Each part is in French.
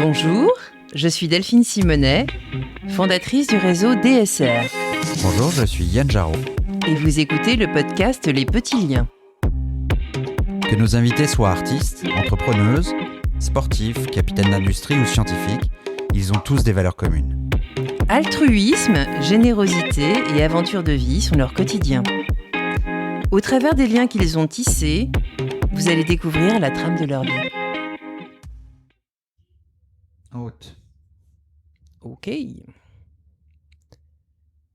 Bonjour, je suis Delphine Simonet, fondatrice du réseau DSR. Bonjour, je suis Yann Jarot. Et vous écoutez le podcast Les Petits Liens. Que nos invités soient artistes, entrepreneuses, sportifs, capitaines d'industrie ou scientifiques, ils ont tous des valeurs communes. Altruisme, générosité et aventure de vie sont leur quotidien. Au travers des liens qu'ils ont tissés, vous allez découvrir la trame de leur vie. Haute. Ok.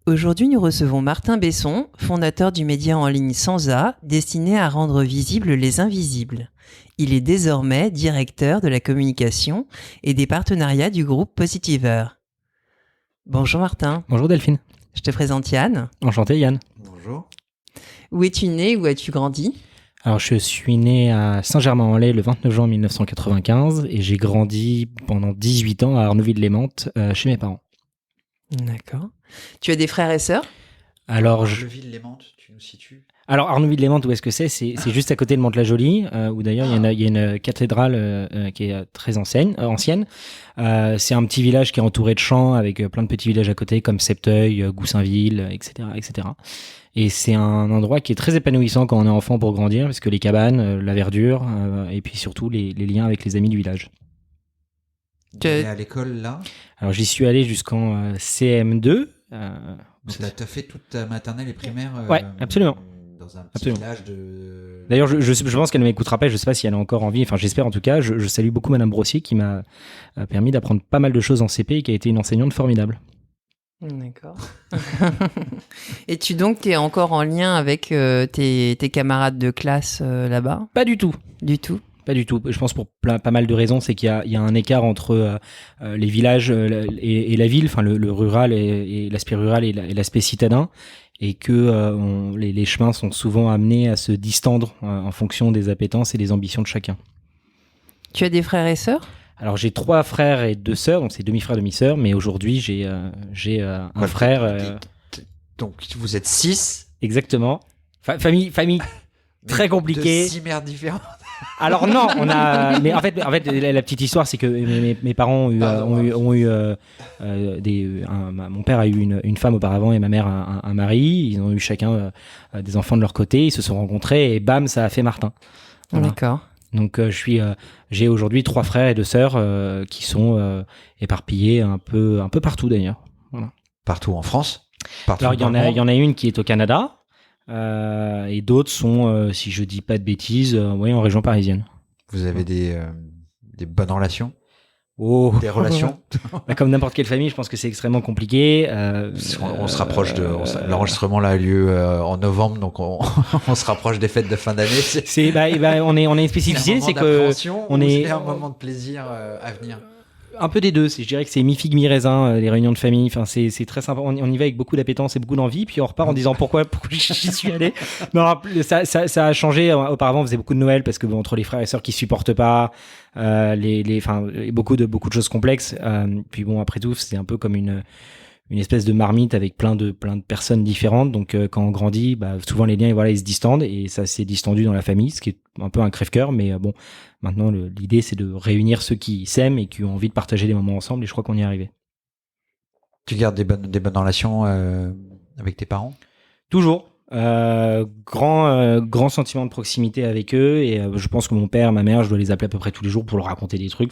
Aujourd'hui, nous recevons Martin Besson, fondateur du média en ligne Sansa, destiné à rendre visibles les invisibles. Il est désormais directeur de la communication et des partenariats du groupe Positiver. Bonjour Martin. Bonjour Delphine. Je te présente Yann. Enchanté Yann. Bonjour. Où es-tu né? Où as-tu grandi? Alors je suis né à Saint-Germain-en-Laye le 29 juin 1995 et j'ai grandi pendant 18 ans à Arnouville-les-Menthes chez mes parents. D'accord. Tu as des frères et sœurs? Alors Arnouville-les-Menthes, tu nous situes? Alors Arnouville-les-Menthes, où est-ce que c'est juste à côté de Mantes-la-Jolie, où d'ailleurs il y a une cathédrale qui est très ancienne. C'est un petit village qui est entouré de champs avec plein de petits villages à côté comme Septeuil, Goussainville, etc., etc. Et c'est un endroit qui est très épanouissant quand on est enfant pour grandir, parce que les cabanes, la verdure, et puis surtout les liens avec les amis du village. Tu es à l'école là? Alors j'y suis allé jusqu'en CM2. Donc là, tu as fait toute ta maternelle et primaire Ouais, absolument. Dans un petit village de... D'ailleurs, je pense qu'elle ne m'écoutera pas, je ne sais pas si elle est encore en vie, enfin j'espère en tout cas. Je salue beaucoup Madame Brossier qui m'a permis d'apprendre pas mal de choses en CP et qui a été une enseignante formidable. D'accord. Et tu es encore en lien avec tes camarades de classe là-bas? Pas du tout. Du tout? Pas du tout. Je pense pour pas mal de raisons, c'est qu'il y a un écart entre les villages et la ville, enfin le rural et l'aspect rural et l'aspect citadin, et que les chemins sont souvent amenés à se distendre en fonction des appétences et des ambitions de chacun. Tu as des frères et sœurs? Alors j'ai 3 frères et 2 sœurs, donc c'est demi-frère, demi-sœur, mais aujourd'hui j'ai un frère. Donc vous êtes 6? Exactement. Famille très compliquée. De 6 mères différentes. Alors non, mais en fait la petite histoire c'est que mes parents ont eu mon père a eu une femme auparavant et ma mère un mari. Ils ont eu chacun des enfants de leur côté. Ils se sont rencontrés et bam, ça a fait Martin. Voilà. D'accord. Donc j'ai aujourd'hui 3 frères et 2 sœurs qui sont éparpillés un peu partout d'ailleurs. Voilà. Partout en France? Partout. Alors il y en a une qui est au Canada. Et d'autres sont, si je dis pas de bêtises, en région parisienne. Vous avez des bonnes relations? Oh. Des relations? Comme n'importe quelle famille, je pense que c'est extrêmement compliqué. On se rapproche l'enregistrement là a lieu en novembre, donc on se rapproche des fêtes de fin d'année. On est une spécificité, c'est que on est un moment de plaisir à venir. Un peu des deux, je dirais que c'est mi-figue, mi-raisin, les réunions de famille, enfin c'est très sympa, on y va avec beaucoup d'appétence et beaucoup d'envie, puis on repart en disant pourquoi j'y suis allé. Non, ça a changé, auparavant on faisait beaucoup de Noël parce que entre les frères et sœurs qui supportent pas, beaucoup de choses complexes, puis après tout c'est un peu comme une espèce de marmite avec plein de personnes différentes, donc quand on grandit, souvent les liens ils se distendent et ça s'est distendu dans la famille, ce qui est un peu un crève-cœur, mais maintenant l'idée c'est de réunir ceux qui s'aiment et qui ont envie de partager des moments ensemble, et je crois qu'on y est arrivé. Tu gardes des bonnes relations avec tes parents? Toujours. Grand sentiment de proximité avec eux, et je pense que mon père, ma mère, je dois les appeler à peu près tous les jours pour leur raconter des trucs,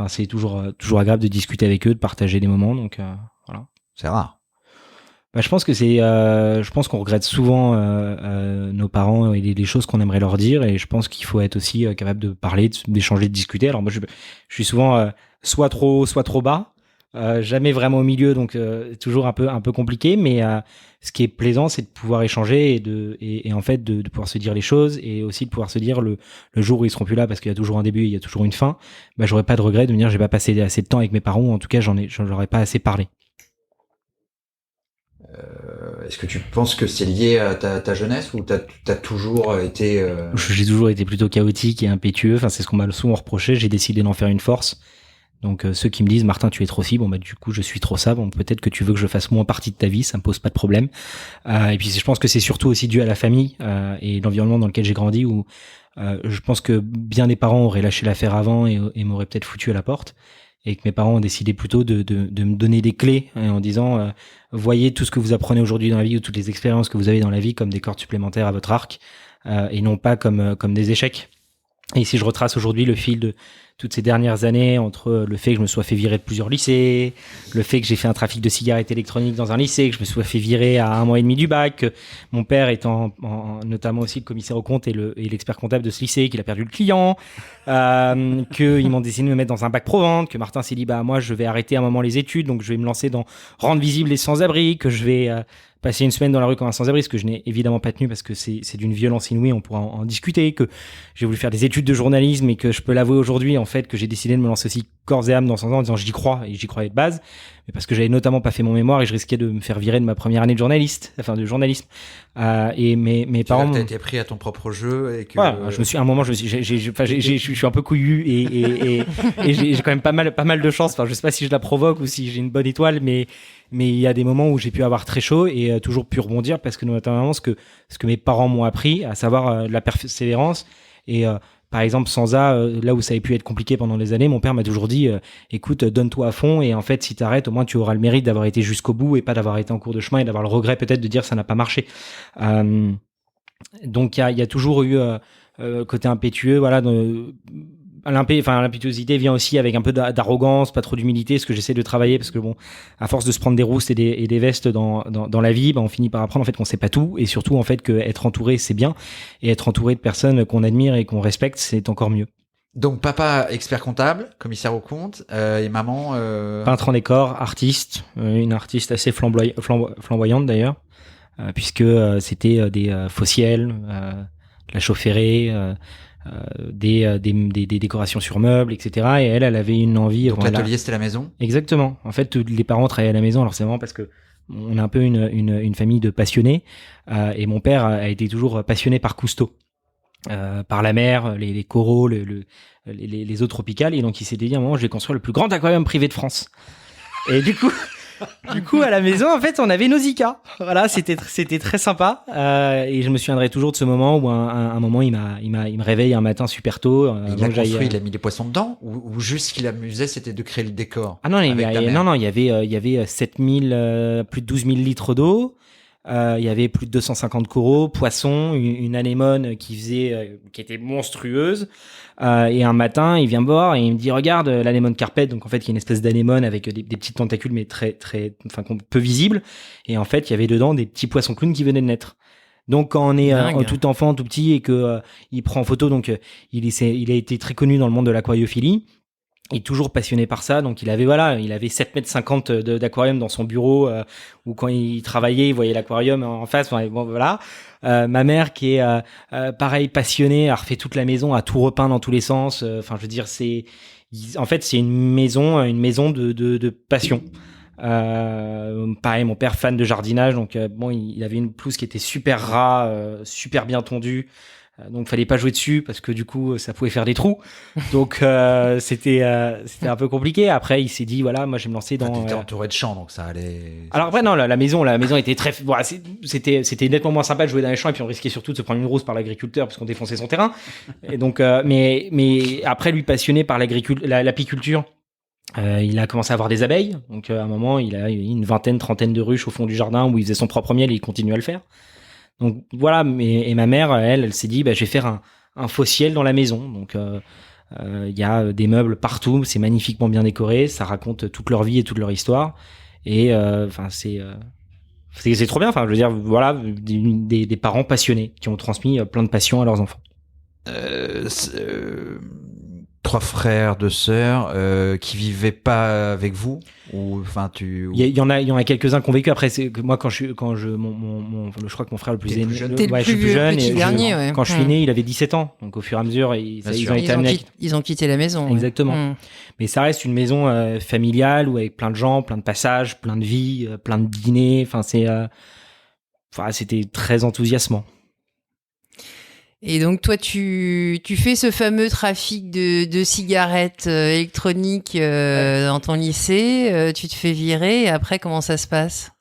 c'est toujours agréable de discuter avec eux, de partager des moments, donc voilà. C'est rare. Je pense que je pense qu'on regrette souvent nos parents et les choses qu'on aimerait leur dire, et je pense qu'il faut être aussi capable de parler, d'échanger, de discuter. Alors moi je suis souvent soit trop bas, jamais vraiment au milieu, donc toujours un peu compliqué, mais ce qui est plaisant c'est de pouvoir échanger et en fait de pouvoir se dire les choses, et aussi de pouvoir se dire le jour où ils seront plus là, parce qu'il y a toujours un début, il y a toujours une fin, j'aurais pas de regret de me dire j'ai pas passé assez de temps avec mes parents, ou en tout cas j'en aurais pas assez parlé. Est-ce que tu penses que c'est lié à ta jeunesse, ou t'as toujours été... J'ai toujours été plutôt chaotique et impétueux, c'est ce qu'on m'a souvent reproché, j'ai décidé d'en faire une force, Donc ceux qui me disent Martin tu es trop ci, bon bah du coup je suis trop ça, bon peut-être que tu veux que je fasse moins partie de ta vie, ça me pose pas de problème. Et puis je pense que c'est surtout aussi dû à la famille et l'environnement dans lequel j'ai grandi où je pense que bien des parents auraient lâché l'affaire avant et m'auraient peut-être foutu à la porte, et que mes parents ont décidé plutôt de me donner des clés en disant voyez tout ce que vous apprenez aujourd'hui dans la vie ou toutes les expériences que vous avez dans la vie comme des cordes supplémentaires à votre arc et non pas comme des échecs. Et si je retrace aujourd'hui le fil de toutes ces dernières années, entre le fait que je me sois fait virer de plusieurs lycées, le fait que j'ai fait un trafic de cigarettes électroniques dans un lycée, que je me sois fait virer à 1 mois et demi du bac, que mon père étant notamment aussi le commissaire aux comptes et l'expert comptable de ce lycée, qu'il a perdu le client, qu'ils m'ont décidé de me mettre dans un bac pro-vente, que Martin s'est dit bah moi je vais arrêter à un moment les études, donc je vais me lancer dans rendre visibles les sans-abri, que je vais passer une semaine dans la rue comme un sans-abri, ce que je n'ai évidemment pas tenu parce que c'est d'une violence inouïe, on pourra en discuter, que j'ai voulu faire des études de journalisme et que je peux l'avouer aujourd'hui en fait que j'ai décidé de me lancer aussi corps et âme dans ce sens en disant j'y crois, et j'y croyais de base, mais parce que j'avais notamment pas fait mon mémoire et je risquais de me faire virer de ma première année de journalisme. Et mes parents... Tu as été pris à ton propre jeu et que... Voilà, je suis un peu couillu et j'ai quand même pas mal de chance. Enfin, je sais pas si je la provoque ou si j'ai une bonne étoile, mais il y a des moments où j'ai pu avoir très chaud et toujours pu rebondir parce que notamment ce que mes parents m'ont appris, à savoir la persévérance. Et par exemple, sans ça, là où ça avait pu être compliqué pendant des années, mon père m'a toujours dit écoute, donne-toi à fond, et en fait, si t'arrêtes, au moins tu auras le mérite d'avoir été jusqu'au bout et pas d'avoir été en cours de chemin et d'avoir le regret peut-être de dire ça n'a pas marché. Donc il y a toujours eu côté impétueux, voilà. L'impétuosité vient aussi avec un peu d'arrogance, pas trop d'humilité, ce que j'essaie de travailler, parce que bon, à force de se prendre des roustes et des vestes dans la vie, on finit par apprendre en fait qu'on sait pas tout, et surtout en fait que être entouré c'est bien, et être entouré de personnes qu'on admire et qu'on respecte c'est encore mieux. Donc papa expert comptable, commissaire aux comptes, et maman peintre en décor, artiste, une artiste assez flamboyante d'ailleurs, puisque c'était des fausciels, de la chaufferie, des décorations sur meubles, etc. Et elle avait une envie. Donc l'atelier c'était la maison. Exactement. En fait, les parents travaillaient à la maison. Alors c'est marrant parce que on est un peu une famille de passionnés. Et mon père a été toujours passionné par Cousteau, par la mer, les coraux, les eaux tropicales. Et donc il s'est dit à un moment, je vais construire le plus grand aquarium privé de France. Et du coup, à la maison, en fait, on avait Nausicaa. Voilà, c'était très sympa. Et je me souviendrai toujours de ce moment où un moment, il me réveille un matin super tôt. Il a construit, il a mis des poissons dedans, ou juste ce qu'il amusait, c'était de créer le décor. Ah non, il y avait 7000, plus de 12 000 litres d'eau. Il y avait plus de 250 coraux, poissons, une anémone qui était monstrueuse. Et un matin, il vient me voir et il me dit regarde l'anémone carpette. Donc en fait, il y a une espèce d'anémone avec des petites tentacules, mais très peu visibles. Et en fait, il y avait dedans des petits poissons clowns qui venaient de naître. Donc quand on est tout enfant, tout petit, et que il prend en photo, donc il a été très connu dans le monde de l'aquariophilie. Il est toujours passionné par ça, donc il avait 7,50 m d'aquarium dans son bureau, où quand il travaillait, il voyait l'aquarium en face. Bon, voilà. Ma mère qui est pareil passionnée, a refait toute la maison, a tout repeint dans tous les sens. Enfin, je veux dire, c'est une maison de passion. Pareil, mon père fan de jardinage, donc il avait une pelouse qui était super ras, super bien tondue. Donc fallait pas jouer dessus parce que du coup ça pouvait faire des trous. Donc c'était un peu compliqué. Après il s'est dit voilà, moi je vais me lancer dans. T'étais entouré de champs donc ça allait. Alors après non, la maison était très. Voilà, c'était nettement moins sympa de jouer dans les champs, et puis on risquait surtout de se prendre une rousse par l'agriculteur parce qu'on défonçait son terrain. Et donc mais après lui passionné par l'apiculture. Il a commencé à avoir des abeilles. Donc à un moment il a eu une trentaine de ruches au fond du jardin où il faisait son propre miel et il continue à le faire. Donc voilà, et ma mère, elle s'est dit, je vais faire un fausciel dans la maison. Donc il y a des meubles partout, c'est magnifiquement bien décoré, ça raconte toute leur vie et toute leur histoire. Et c'est trop bien. Enfin, je veux dire, voilà, des parents passionnés qui ont transmis plein de passion à leurs enfants. 3 frères, 2 sœurs qui vivaient pas avec vous, ou enfin il y en a quelques-uns qui ont vécu. Après c'est que moi je crois que mon frère le plus aîné, je suis plus jeune, et dernier, quand je suis né il avait 17 ans, donc au fur et à mesure ils ont quitté la maison. Exactement. Mais ça reste une maison familiale où avec plein de gens, plein de passages, plein de vies, plein de dîners. Enfin c'était très enthousiasmant. Et donc toi, tu fais ce fameux trafic de cigarettes électroniques dans ton lycée, tu te fais virer, et après, comment ça se passe ?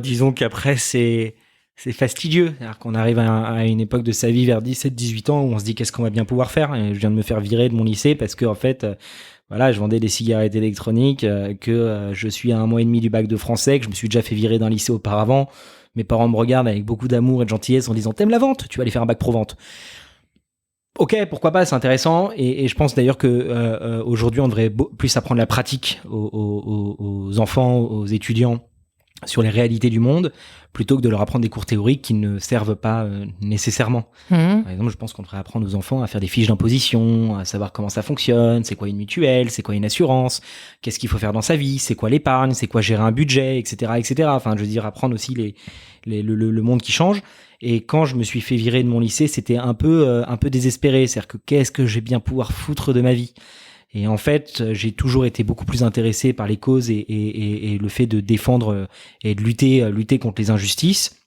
Disons qu'après, c'est fastidieux. C'est-à-dire qu'on arrive à une époque de sa vie vers 17-18 ans où on se dit qu'est-ce qu'on va bien pouvoir faire. Et je viens de me faire virer de mon lycée parce que en fait, voilà, je vendais des cigarettes électroniques, que je suis à 1 mois et demi du bac de français, que je me suis déjà fait virer d'un lycée auparavant. Mes parents me regardent avec beaucoup d'amour et de gentillesse en disant « T'aimes la vente ? Tu vas aller faire un bac pro vente. » Ok, pourquoi pas, c'est intéressant. Et je pense d'ailleurs que aujourd'hui, on devrait plus apprendre la pratique aux enfants, aux étudiants sur les réalités du monde, plutôt que de leur apprendre des cours théoriques qui ne servent pas nécessairement. Par exemple, je pense qu'on devrait apprendre aux enfants à faire des fiches d'imposition, à savoir comment ça fonctionne, c'est quoi une mutuelle, c'est quoi une assurance, qu'est-ce qu'il faut faire dans sa vie, c'est quoi l'épargne, c'est quoi gérer un budget, etc., etc. Enfin, je veux dire, apprendre aussi le monde qui change. Et quand je me suis fait virer de mon lycée, c'était un peu désespéré. C'est-à-dire que qu'est-ce que j'ai bien pouvoir foutre de ma vie ? Et en fait, j'ai toujours été beaucoup plus intéressé par les causes et le fait de défendre et de lutter contre les injustices.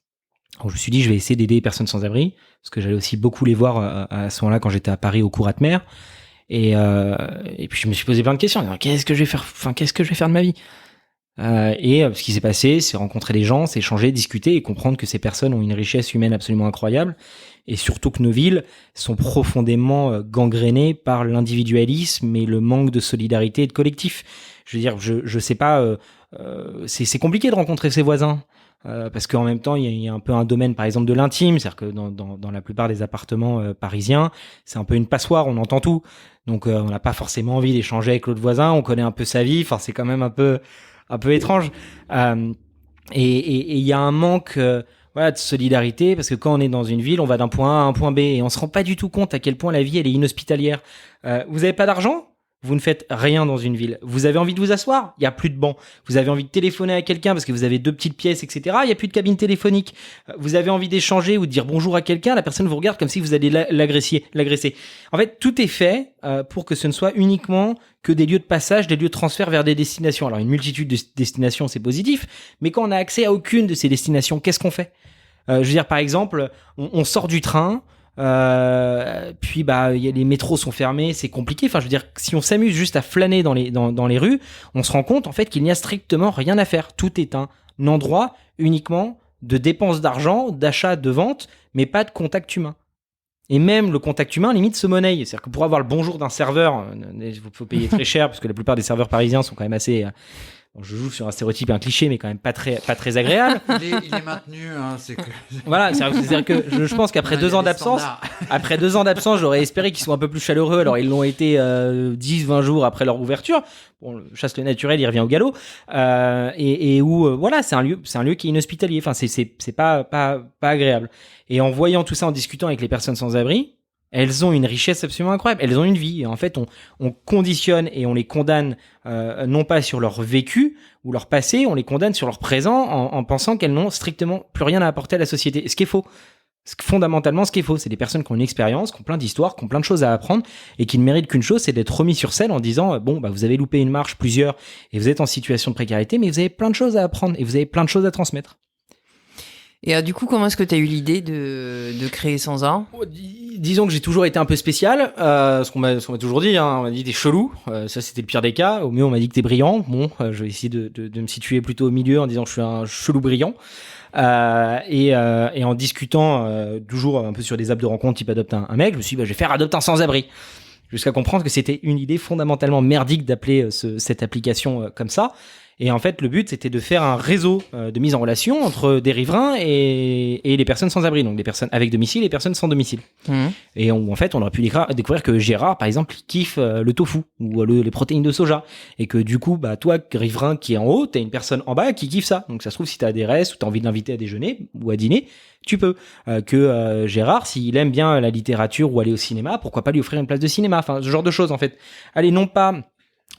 Donc, je me suis dit, je vais essayer d'aider les personnes sans abri, parce que j'allais aussi beaucoup les voir à ce moment-là quand j'étais à Paris au cours Atmer. Et puis je me suis posé plein de questions. Qu'est-ce que je vais faire de ma vie ? Ce qui s'est passé, c'est rencontrer des gens, c'est échanger, discuter et comprendre que ces personnes ont une richesse humaine absolument incroyable. Et surtout que nos villes sont profondément gangrénées par l'individualisme et le manque de solidarité et de collectif. Je veux dire, je sais pas, c'est compliqué de rencontrer ses voisins. Parce qu'en même temps, il y a un peu un domaine, par exemple, de l'intime. C'est-à-dire que dans la plupart des appartements parisiens, c'est un peu une passoire, on entend tout. Donc on n'a pas forcément envie d'échanger avec l'autre voisin, on connaît un peu sa vie, enfin c'est quand même un peu étrange. Et il y a un manque de solidarité, parce que quand on est dans une ville, on va d'un point A à un point B et on se rend pas du tout compte à quel point la vie elle est inhospitalière. Vous avez pas d'argent ? Vous ne faites rien dans une ville. Vous avez envie de vous asseoir ? Il y a plus de bancs. Vous avez envie de téléphoner à quelqu'un parce que vous avez 2 petites pièces, etc. Il y a plus de cabine téléphonique. Vous avez envie d'échanger ou de dire bonjour à quelqu'un, la personne vous regarde comme si vous alliez l'agresser. En fait, tout est fait pour que ce ne soit uniquement que des lieux de passage, des lieux de transfert vers des destinations. Alors, une multitude de destinations, c'est positif, mais quand on n'a accès à aucune de ces destinations, qu'est-ce qu'on fait ? Je veux dire, par exemple, on sort du train, puis les métros sont fermés, c'est compliqué. Enfin, je veux dire, si on s'amuse juste à flâner dans les rues, on se rend compte en fait qu'il n'y a strictement rien à faire. Tout est un endroit uniquement de dépenses d'argent, d'achat, de vente, mais pas de contact humain. Et même le contact humain, limite, se monnaie. C'est-à-dire que pour avoir le bonjour d'un serveur, il faut payer très cher, parce que la plupart des serveurs parisiens sont quand même assez... je joue sur un stéréotype et un cliché, mais quand même pas très agréable. Il est maintenu, hein, c'est que... Voilà, c'est-à-dire que je pense qu'après 2 ans d'absence, j'aurais espéré qu'ils soient un peu plus chaleureux. Alors, ils l'ont été 10-20 jours après leur ouverture. Bon, chasse le naturel, il revient au galop. Et où, voilà, c'est un lieu qui est inhospitalier. Enfin, c'est pas agréable. Et en voyant tout ça, en discutant avec les personnes sans abri, elles ont une richesse absolument incroyable. Elles ont une vie. Et en fait, on conditionne et on les condamne non pas sur leur vécu ou leur passé, on les condamne sur leur présent en pensant qu'elles n'ont strictement plus rien à apporter à la société. Ce qui est faux. Fondamentalement, ce qui est faux, c'est des personnes qui ont une expérience, qui ont plein d'histoires, qui ont plein de choses à apprendre et qui ne méritent qu'une chose, c'est d'être remis sur scène en disant vous avez loupé une marche, plusieurs, et vous êtes en situation de précarité, mais vous avez plein de choses à apprendre et vous avez plein de choses à transmettre. Et du coup, comment est-ce que tu as eu l'idée de créer Sansa ? Disons que j'ai toujours été un peu spécial, ce qu'on m'a toujours dit, hein, on m'a dit t'es chelou, ça c'était le pire des cas, au mieux on m'a dit que t'es brillant, bon, je vais essayer de me situer plutôt au milieu en disant que je suis un chelou brillant, et en discutant toujours un peu sur des apps de rencontre type adopte un mec, je me suis dit je vais faire adopte un sans-abri, jusqu'à comprendre que c'était une idée fondamentalement merdique d'appeler cette application comme ça. Et en fait, le but, c'était de faire un réseau de mise en relation entre des riverains et les personnes sans abri, donc des personnes avec domicile et les personnes sans domicile. Et en fait, on aurait pu découvrir que Gérard, par exemple, il kiffe le tofu ou les protéines de soja. Et que du coup, toi, riverain qui est en haut, t'as une personne en bas qui kiffe ça. Donc ça se trouve, si t'as des restes ou t'as envie de l'inviter à déjeuner ou à dîner, tu peux. Gérard, s'il aime bien la littérature ou aller au cinéma, pourquoi pas lui offrir une place de cinéma. Enfin, ce genre de choses, en fait. Allez, non pas...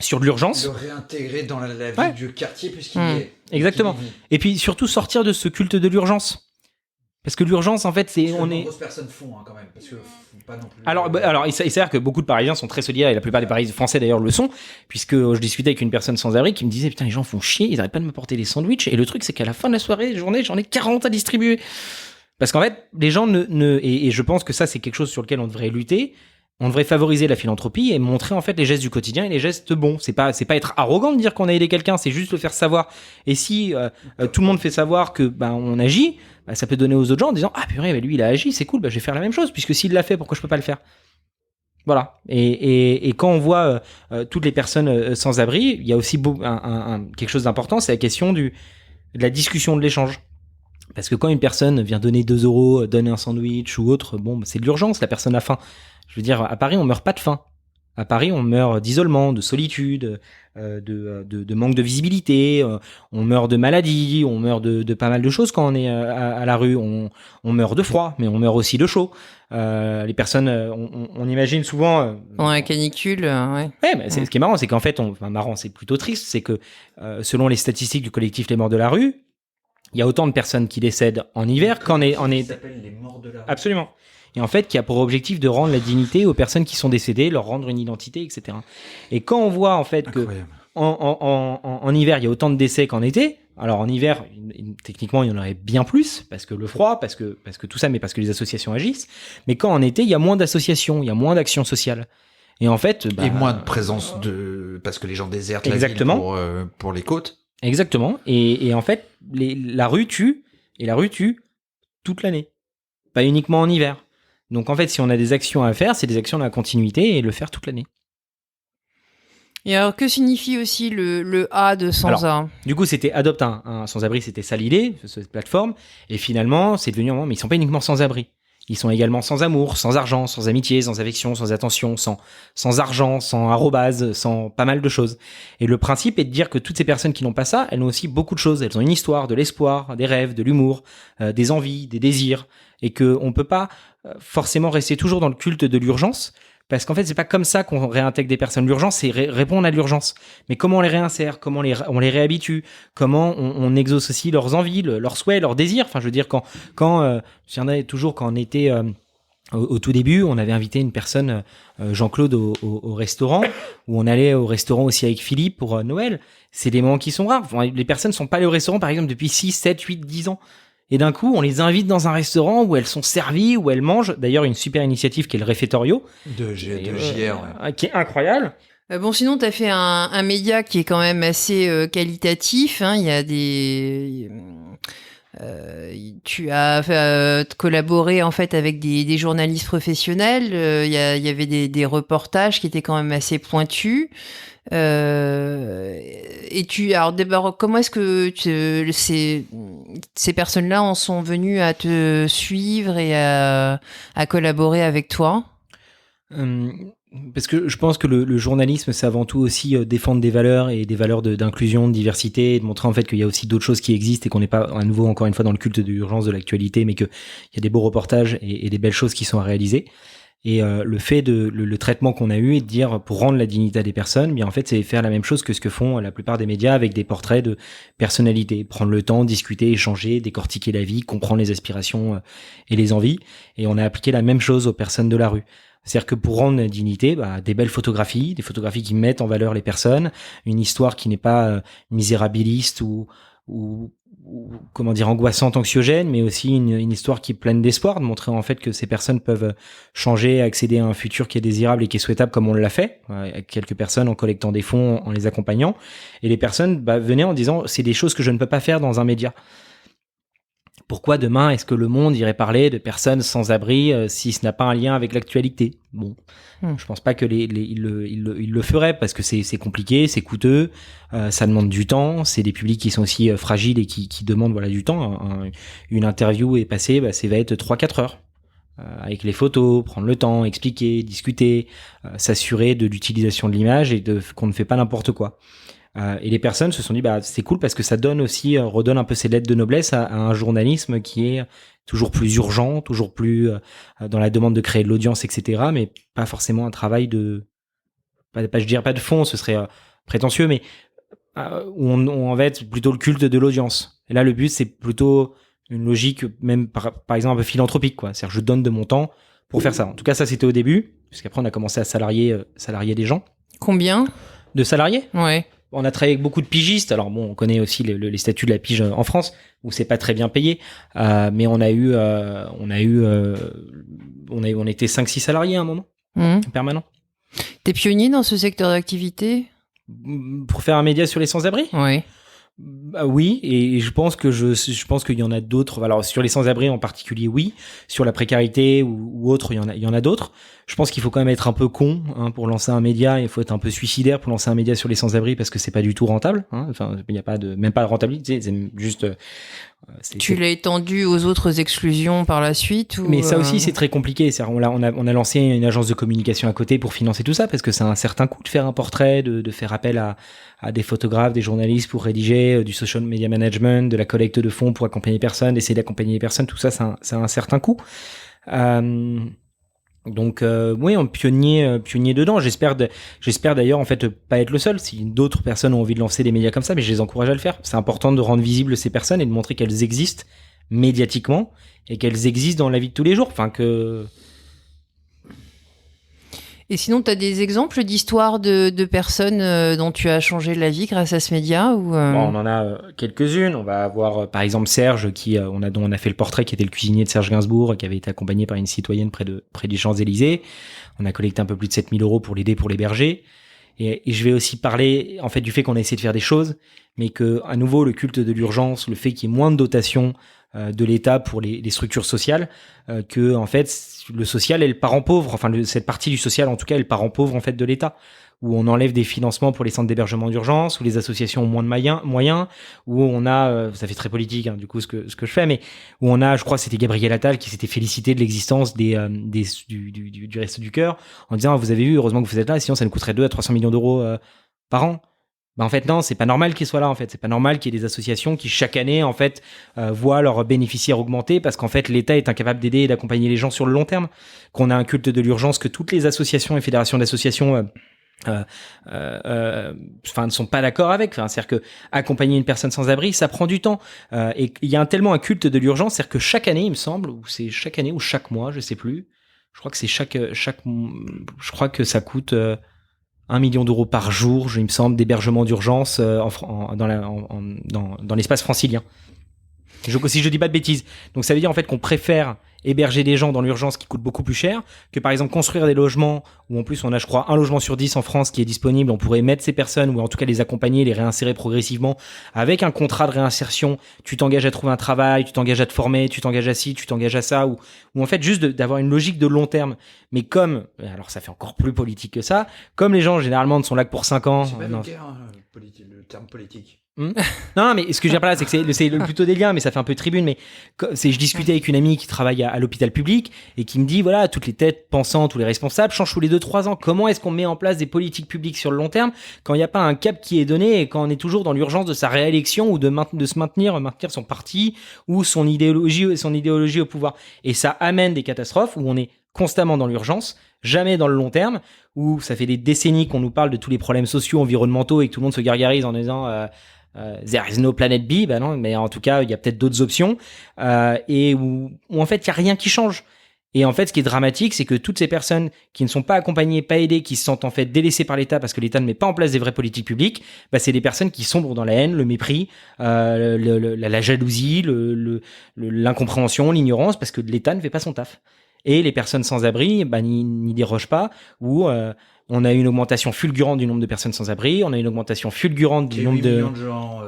sur de l'urgence. Le réintégrer dans la vie du quartier puisqu'il est... Exactement. Et puis surtout sortir de ce culte de l'urgence. Parce que l'urgence, en fait, c'est... De nombreuses personnes font quand même. Parce que pas non plus... Alors il s'avère que beaucoup de Parisiens sont très solidaires, et la plupart des Parisiens français d'ailleurs le sont, puisque je discutais avec une personne sans abri qui me disait putain, les gens font chier, ils n'arrêtent pas de m'apporter des sandwichs, et le truc c'est qu'à la fin de la journée, j'en ai 40 à distribuer. Parce qu'en fait, les gens et je pense que ça, c'est quelque chose sur lequel on devrait lutter. On devrait favoriser la philanthropie et montrer en fait les gestes du quotidien et les gestes bons. C'est pas être arrogant de dire qu'on a aidé quelqu'un, c'est juste le faire savoir. Et si tout le monde fait savoir que on agit, ça peut donner aux autres gens en disant ah purée, lui il a agi, c'est cool, je vais faire la même chose puisque s'il l'a fait, pourquoi je peux pas le faire? Voilà. Et quand on voit toutes les personnes sans abri, il y a aussi quelque chose d'important, c'est la question de la discussion, de l'échange. Parce que quand une personne vient donner 2 €, donne un sandwich ou autre, c'est de l'urgence, la personne a faim. Je veux dire, à Paris, on meurt pas de faim. À Paris, on meurt d'isolement, de solitude, de manque de visibilité, on meurt de maladie, on meurt de pas mal de choses quand on est à la rue. On meurt de froid, mais on meurt aussi de chaud. Les personnes, on imagine souvent... la canicule, ouais. Ouais, mais ce qui est marrant, c'est qu'en fait, marrant, c'est plutôt triste, c'est que selon les statistiques du collectif Les Morts de la Rue, il y a autant de personnes qui décèdent en hiver qu'en est... Ça s'appelle les Morts de la Rue. Absolument. Et en fait, qui a pour objectif de rendre la dignité aux personnes qui sont décédées, leur rendre une identité, etc. Et quand on voit en fait Incroyable. que en hiver, il y a autant de décès qu'en été, alors en hiver, techniquement, il y en aurait bien plus, parce que le froid, parce que tout ça, mais parce que les associations agissent. Mais quand en été, il y a moins d'associations, il y a moins d'actions sociales. Et en fait... et moins de présence parce que les gens désertent exactement. La ville pour les côtes. Exactement. Et en fait, la rue tue, et la rue tue toute l'année. Pas uniquement en hiver. Donc en fait, si on a des actions à faire, c'est des actions dans la continuité et le faire toute l'année. Et alors, que signifie aussi le A de Sans-A? Du coup, c'était adopte un sans-abri, c'était ça l'idée, cette plateforme. Et finalement, c'est devenu un moment, mais ils sont pas uniquement sans-abri. Ils sont également sans amour, sans argent, sans amitié, sans affection, sans attention, sans argent, sans arrobase, sans pas mal de choses. Et le principe est de dire que toutes ces personnes qui n'ont pas ça, elles ont aussi beaucoup de choses. Elles ont une histoire, de l'espoir, des rêves, de l'humour, des envies, des désirs. Et qu'on peut pas forcément rester toujours dans le culte de l'urgence. Parce qu'en fait, c'est pas comme ça qu'on réintègre des personnes. L'urgence, c'est répondre à l'urgence. Mais comment on les réinsère? Comment on les réhabitue? Comment on exauce aussi leurs envies, leurs souhaits, leurs désirs? Enfin, je veux dire, quand on était au tout début, on avait invité une personne, Jean-Claude, au restaurant, où on allait au restaurant aussi avec Philippe pour Noël. C'est des moments qui sont rares. Enfin, les personnes sont pas allées au restaurant, par exemple, depuis 6, 7, 8, 10 ans. Et d'un coup, on les invite dans un restaurant où elles sont servies, où elles mangent. D'ailleurs, une super initiative qui est le Réfectorio. De JR, ouais. Qui est incroyable. Sinon, tu as fait un média qui est quand même assez qualitatif. Hein. Il y a des... tu as collaboré en fait avec des journalistes professionnels. Il y avait des reportages qui étaient quand même assez pointus. Alors d'abord, comment est-ce que ces personnes-là en sont venues à te suivre et à collaborer avec toi? Parce que je pense que le journalisme, c'est avant tout aussi défendre des valeurs et des valeurs d'inclusion, de diversité, et de montrer en fait qu'il y a aussi d'autres choses qui existent et qu'on n'est pas à nouveau encore une fois dans le culte de l'urgence de l'actualité, mais qu'il y a des beaux reportages et des belles choses qui sont à réaliser. Et le fait le traitement qu'on a eu est de dire pour rendre la dignité à des personnes, bien en fait c'est faire la même chose que ce que font la plupart des médias avec des portraits de personnalités, prendre le temps, discuter, échanger, décortiquer la vie, comprendre les aspirations et les envies. Et on a appliqué la même chose aux personnes de la rue. C'est-à-dire que pour rendre la dignité, des belles photographies, des photographies qui mettent en valeur les personnes, une histoire qui n'est pas misérabiliste ou comment dire, angoissante, anxiogène, mais aussi une histoire qui est pleine d'espoir, de montrer en fait que ces personnes peuvent changer, accéder à un futur qui est désirable et qui est souhaitable comme on l'a fait, avec quelques personnes en collectant des fonds, en les accompagnant. Et les personnes venaient en disant, c'est des choses que je ne peux pas faire dans un média. Pourquoi demain est-ce que le monde irait parler de personnes sans abri si ce n'a pas un lien avec l'actualité? Bon, je pense pas que il le ferait parce que c'est compliqué, c'est coûteux, ça demande du temps, c'est des publics qui sont aussi fragiles et qui demandent du temps. Une interview est passée, ça va être 3-4 heures. Avec les photos, prendre le temps, expliquer, discuter, s'assurer de l'utilisation de l'image et qu'on ne fait pas n'importe quoi. Et les personnes se sont dit c'est cool parce que ça donne aussi redonne un peu ses lettres de noblesse à un journalisme qui est toujours plus urgent, toujours plus dans la demande de créer de l'audience, etc. Mais pas forcément un travail je dirais pas de fond, ce serait prétentieux, mais où on va être plutôt le culte de l'audience. Et là, le but c'est plutôt une logique même par exemple un peu philanthropique, quoi. C'est-à-dire je donne de mon temps pour faire ça. En tout cas, ça c'était au début, puisqu'après on a commencé à salarier des gens. Combien de salariés? Ouais. On a travaillé avec beaucoup de pigistes. Alors bon, on connaît aussi les statuts de la pige en France, où c'est pas très bien payé. Mais on était 5-6 salariés à un moment, permanent. T'es pionnier dans ce secteur d'activité ? Pour faire un média sur les sans-abri ? Oui. Oui, et je pense qu'il y en a d'autres. Alors sur les sans-abri en particulier, oui. Sur la précarité ou autre, il y en a d'autres. Je pense qu'il faut quand même être un peu con pour lancer un média. Il faut être un peu suicidaire pour lancer un média sur les sans-abri parce que c'est pas du tout rentable. Enfin, il y a même pas de rentabilité. C'est juste. Tu l'as étendu aux autres exclusions par la suite ou Mais ça aussi, c'est très compliqué. On a lancé une agence de communication à côté pour financer tout ça parce que c'est un certain coût de faire un portrait, de faire appel à des photographes, des journalistes pour rédiger, du social media management, de la collecte de fonds pour accompagner les personnes, d'essayer d'accompagner les personnes. Tout ça, c'est un certain coût. Donc oui, on pionnier dedans. J'espère d'ailleurs en fait pas être le seul. Si d'autres personnes ont envie de lancer des médias comme ça, mais je les encourage à le faire. C'est important de rendre visibles ces personnes et de montrer qu'elles existent médiatiquement et qu'elles existent dans la vie de tous les jours. Enfin que. Et sinon, tu as des exemples d'histoires de personnes dont tu as changé la vie grâce à ce média ou Bon, on en a quelques-unes. On va avoir par exemple Serge, dont on a fait le portrait, qui était le cuisinier de Serge Gainsbourg, qui avait été accompagné par une citoyenne près des Champs-Élysées. On a collecté un peu plus de 7 000 € pour l'aider pour l'héberger. Et je vais aussi parler en fait du fait qu'on a essayé de faire des choses, mais que à nouveau le culte de l'urgence, le fait qu'il y ait moins de dotation de l'État pour les structures sociales, que en fait le social est le parent pauvre, enfin cette partie du social en tout cas est le parent pauvre en fait de l'État, où on enlève des financements pour les centres d'hébergement d'urgence, où les associations ont moins de moyens, où on a, ça fait très politique du coup ce que je fais, mais où on a, je crois que c'était Gabriel Attal qui s'était félicité de l'existence du Restos du Cœur en disant vous avez vu, heureusement que vous êtes là, sinon ça nous coûterait 2 à 300 millions d'euros par an. Bah en fait non, c'est pas normal qu'ils soient là en fait, c'est pas normal qu'il y ait des associations qui chaque année en fait voient leurs bénéficiaires augmenter parce qu'en fait l'État est incapable d'aider et d'accompagner les gens sur le long terme, qu'on a un culte de l'urgence, que toutes les associations et fédérations d'associations ne sont pas d'accord avec. C'est-à-dire que accompagner une personne sans abri, ça prend du temps. Et il y a tellement un culte de l'urgence, c'est-à-dire que chaque année, il me semble, ou c'est chaque année ou chaque mois, je sais plus. Je crois que c'est je crois que ça coûte 1 million d'euros par jour, il me semble, d'hébergement d'urgence dans l'espace francilien. Si je dis pas de bêtises. Donc ça veut dire en fait qu'on préfère héberger des gens dans l'urgence qui coûtent beaucoup plus cher que par exemple construire des logements où en plus on a je crois 1 logement sur 10 en France qui est disponible. On pourrait mettre ces personnes ou en tout cas les accompagner, les réinsérer progressivement avec un contrat de réinsertion. Tu t'engages à trouver un travail, tu t'engages à te former, tu t'engages à ci, tu t'engages à ça, ou en fait juste d'avoir une logique de long terme. Mais alors ça fait encore plus politique que ça, comme les gens généralement ne sont là que pour 5 ans. C'est pas le terme politique. Non, mais ce que je veux dire par là, c'est que c'est plutôt des liens, mais ça fait un peu tribune. Mais je discutais avec une amie qui travaille à l'hôpital public et qui me dit voilà, toutes les têtes pensantes, tous les responsables changent tous les 2-3 ans. Comment est-ce qu'on met en place des politiques publiques sur le long terme quand il n'y a pas un cap qui est donné et quand on est toujours dans l'urgence de sa réélection ou de se maintenir son parti ou son idéologie au pouvoir. Et ça amène des catastrophes où on est constamment dans l'urgence, jamais dans le long terme, où ça fait des décennies qu'on nous parle de tous les problèmes sociaux, environnementaux et que tout le monde se gargarise en disant there is no planet B, ben non, mais en tout cas il y a peut-être d'autres options, et où en fait il y a rien qui change. Et en fait ce qui est dramatique, c'est que toutes ces personnes qui ne sont pas accompagnées, pas aidées, qui se sentent en fait délaissées par l'État parce que l'État ne met pas en place des vraies politiques publiques, bah c'est des personnes qui sombrent dans la haine, le mépris, la jalousie, l'incompréhension, l'ignorance, parce que l'État ne fait pas son taf. Et les personnes sans abri n'y dérogent pas, où on a une augmentation fulgurante du nombre de personnes sans abri, on a une augmentation fulgurante du nombre de gens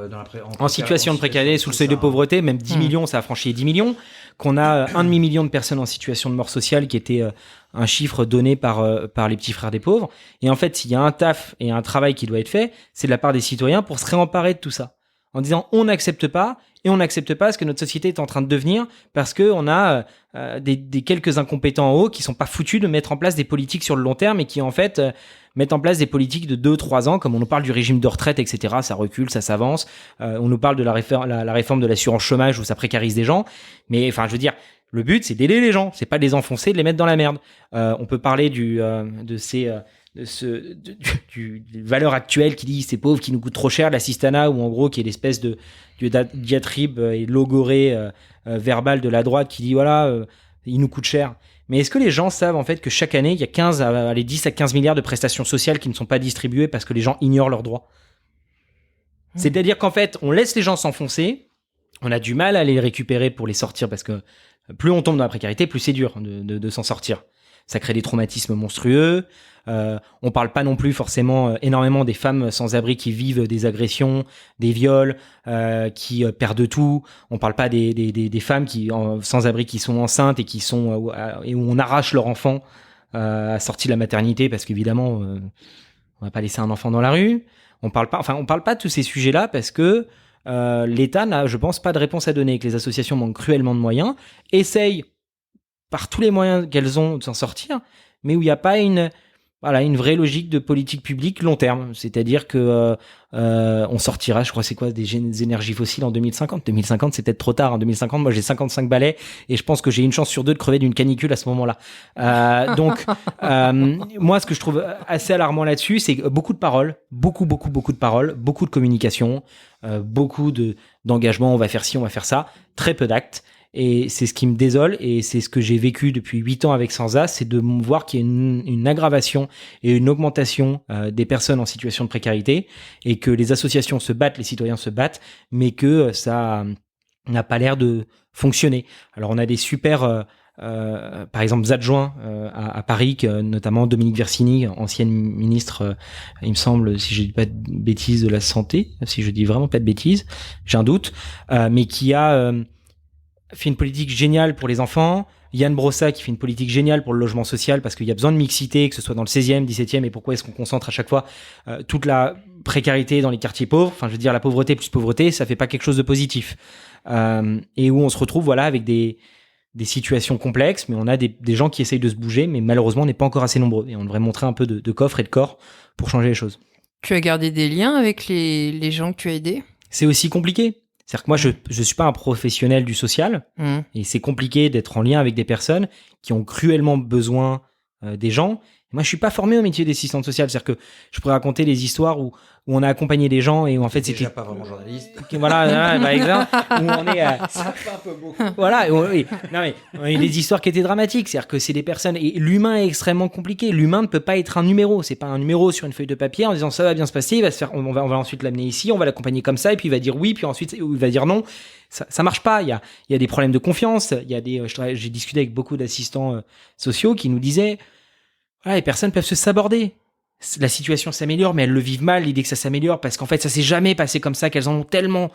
en situation de précarité, sous le seuil de pauvreté, même 10 millions, ça a franchi 10 millions, qu'on a 1,5 million de personnes en situation de mort sociale, qui était un chiffre donné par les petits frères des pauvres. Et en fait, s'il y a un taf et un travail qui doit être fait, c'est de la part des citoyens pour se réemparer de tout ça. En disant on n'accepte pas ce que notre société est en train de devenir parce que on a des quelques incompétents en haut qui sont pas foutus de mettre en place des politiques sur le long terme et qui en fait mettent en place des politiques de 2-3 ans, comme on nous parle du régime de retraite, etc. Ça recule, ça s'avance. On nous parle de la réforme de l'assurance chômage où ça précarise des gens. Mais enfin, je veux dire, le but c'est d'aider les gens, c'est pas de les enfoncer, de les mettre dans la merde. On peut parler des valeurs actuelles qui dit c'est pauvre, qui nous coûte trop cher, l'assistanat, ou en gros qui est l'espèce de diatribe et logorée verbale de la droite qui dit voilà, il nous coûte cher. Mais est-ce que les gens savent en fait que chaque année il y a 10 à 15 milliards de prestations sociales qui ne sont pas distribuées parce que les gens ignorent leurs droits? C'est-à-dire qu'en fait, on laisse les gens s'enfoncer, on a du mal à les récupérer pour les sortir parce que plus on tombe dans la précarité, plus c'est dur de s'en sortir. Ça crée des traumatismes monstrueux. On parle pas non plus forcément énormément des femmes sans abri qui vivent des agressions, des viols, qui perdent tout. On parle pas des femmes sans abri qui sont enceintes et qui sont et où on arrache leur enfant à sortie de la maternité parce qu'évidemment on va pas laisser un enfant dans la rue. On parle pas de tous ces sujets-là parce que l'État n'a, je pense, pas de réponse à donner et que les associations manquent cruellement de moyens, essayent par tous les moyens qu'elles ont de s'en sortir, mais où il n'y a pas une vraie logique de politique publique long terme. C'est-à-dire que on sortira, je crois, c'est quoi, des énergies fossiles en 2050. 2050, c'est peut-être trop tard. En 2050, moi, j'ai 55 balais et je pense que j'ai une chance sur 2 de crever d'une canicule à ce moment-là. Donc, moi, ce que je trouve assez alarmant là-dessus, c'est beaucoup de paroles, beaucoup de paroles, beaucoup de communication, beaucoup d'engagement. On va faire ci, on va faire ça. Très peu d'actes. Et c'est ce qui me désole et c'est ce que j'ai vécu depuis 8 ans avec Sansa, c'est de voir qu'il y a une aggravation et une augmentation des personnes en situation de précarité et que les associations se battent, les citoyens se battent, mais que ça n'a pas l'air de fonctionner. Alors on a des super, par exemple, adjoints à Paris, notamment Dominique Versini, ancienne ministre, il me semble, si je dis pas de bêtises, de la santé, si je dis vraiment pas de bêtises, j'ai un doute, mais qui a fait une politique géniale pour les enfants. Yann Brossa qui fait une politique géniale pour le logement social parce qu'il y a besoin de mixité, que ce soit dans le 16e, 17e, et pourquoi est-ce qu'on concentre à chaque fois toute la précarité dans les quartiers pauvres, enfin je veux dire la pauvreté plus pauvreté, ça fait pas quelque chose de positif. Et où on se retrouve avec des situations complexes, mais on a des gens qui essayent de se bouger, mais malheureusement on n'est pas encore assez nombreux et on devrait montrer un peu de coffre et de corps pour changer les choses. Tu as gardé des liens avec les gens que tu as aidés ? C'est aussi compliqué. C'est-à-dire que moi, je suis pas un professionnel du social et c'est compliqué d'être en lien avec des personnes qui ont cruellement besoin des gens. Et moi, je suis pas formé au métier d'assistante sociale. C'est-à-dire que je pourrais raconter des histoires où on a accompagné des gens et où en fait c'était déjà pas vraiment journaliste. Voilà, par exemple, où on est ça fait un peu beaucoup. Voilà, oui. Non mais il y a des histoires qui étaient dramatiques, c'est-à-dire que c'est des personnes et l'humain est extrêmement compliqué. L'humain ne peut pas être un numéro, c'est pas un numéro sur une feuille de papier en disant ça va bien se passer, il va se faire on va ensuite l'amener ici, on va l'accompagner comme ça et puis il va dire oui, puis ensuite il va dire non. Ça marche pas, il y a des problèmes de confiance, il y a j'ai discuté avec beaucoup d'assistants sociaux qui nous disaient les personnes peuvent se saborder. La situation s'améliore, mais elles le vivent mal, l'idée que ça s'améliore, parce qu'en fait, ça s'est jamais passé comme ça, qu'elles ont tellement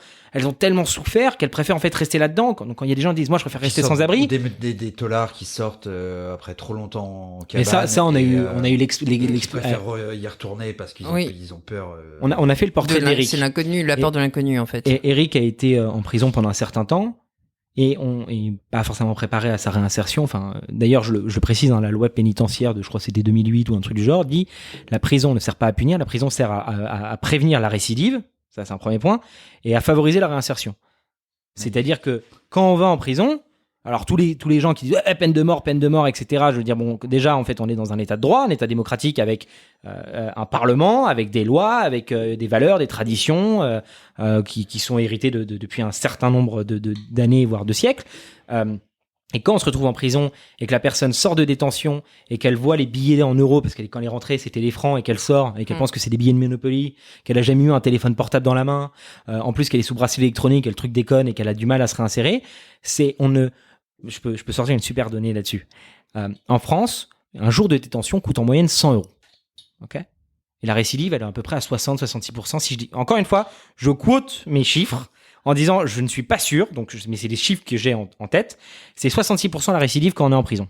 souffert qu'elles préfèrent en fait rester là-dedans. Donc quand il y a des gens qui disent, moi, je préfère rester sans abri. Des taulards qui sortent après trop longtemps en cabane. Mais ça, on a eu qui préfèrent y retourner parce qu'ils ont peur. On a fait le portrait d'Eric. C'est l'inconnu, la peur de l'inconnu, en fait. Et Eric a été en prison pendant un certain temps. Et on est pas forcément préparé à sa réinsertion. Enfin, d'ailleurs, je le précise, la loi pénitentiaire de, je crois, c'était 2008 ou un truc du genre, dit la prison ne sert pas à punir, la prison sert à prévenir la récidive. Ça, c'est un premier point, et à favoriser la réinsertion. C'est-à-dire que quand on va en prison, alors tous les gens qui disent peine de mort, etc. Je veux dire, bon, déjà, en fait, on est dans un état de droit, un état démocratique avec un parlement, avec des lois, avec des valeurs, des traditions qui sont héritées depuis un certain nombre d'années, voire de siècles. Et quand on se retrouve en prison et que la personne sort de détention et qu'elle voit les billets en euros, parce que quand elle est rentrée, c'était les francs, et qu'elle sort et qu'elle pense que c'est des billets de Monopoly, qu'elle a jamais eu un téléphone portable dans la main, en plus qu'elle est sous bracelet électronique, et le truc déconne et qu'elle a du mal à se réinsérer, je peux sortir une super donnée là-dessus. En France, un jour de détention coûte en moyenne 100 €. Ok ? Et la récidive, elle est à peu près à 60-66%. Si je dis, encore une fois, je quote mes chiffres en disant, je ne suis pas sûr, mais c'est les chiffres que j'ai en tête. C'est 66% la récidive quand on est en prison.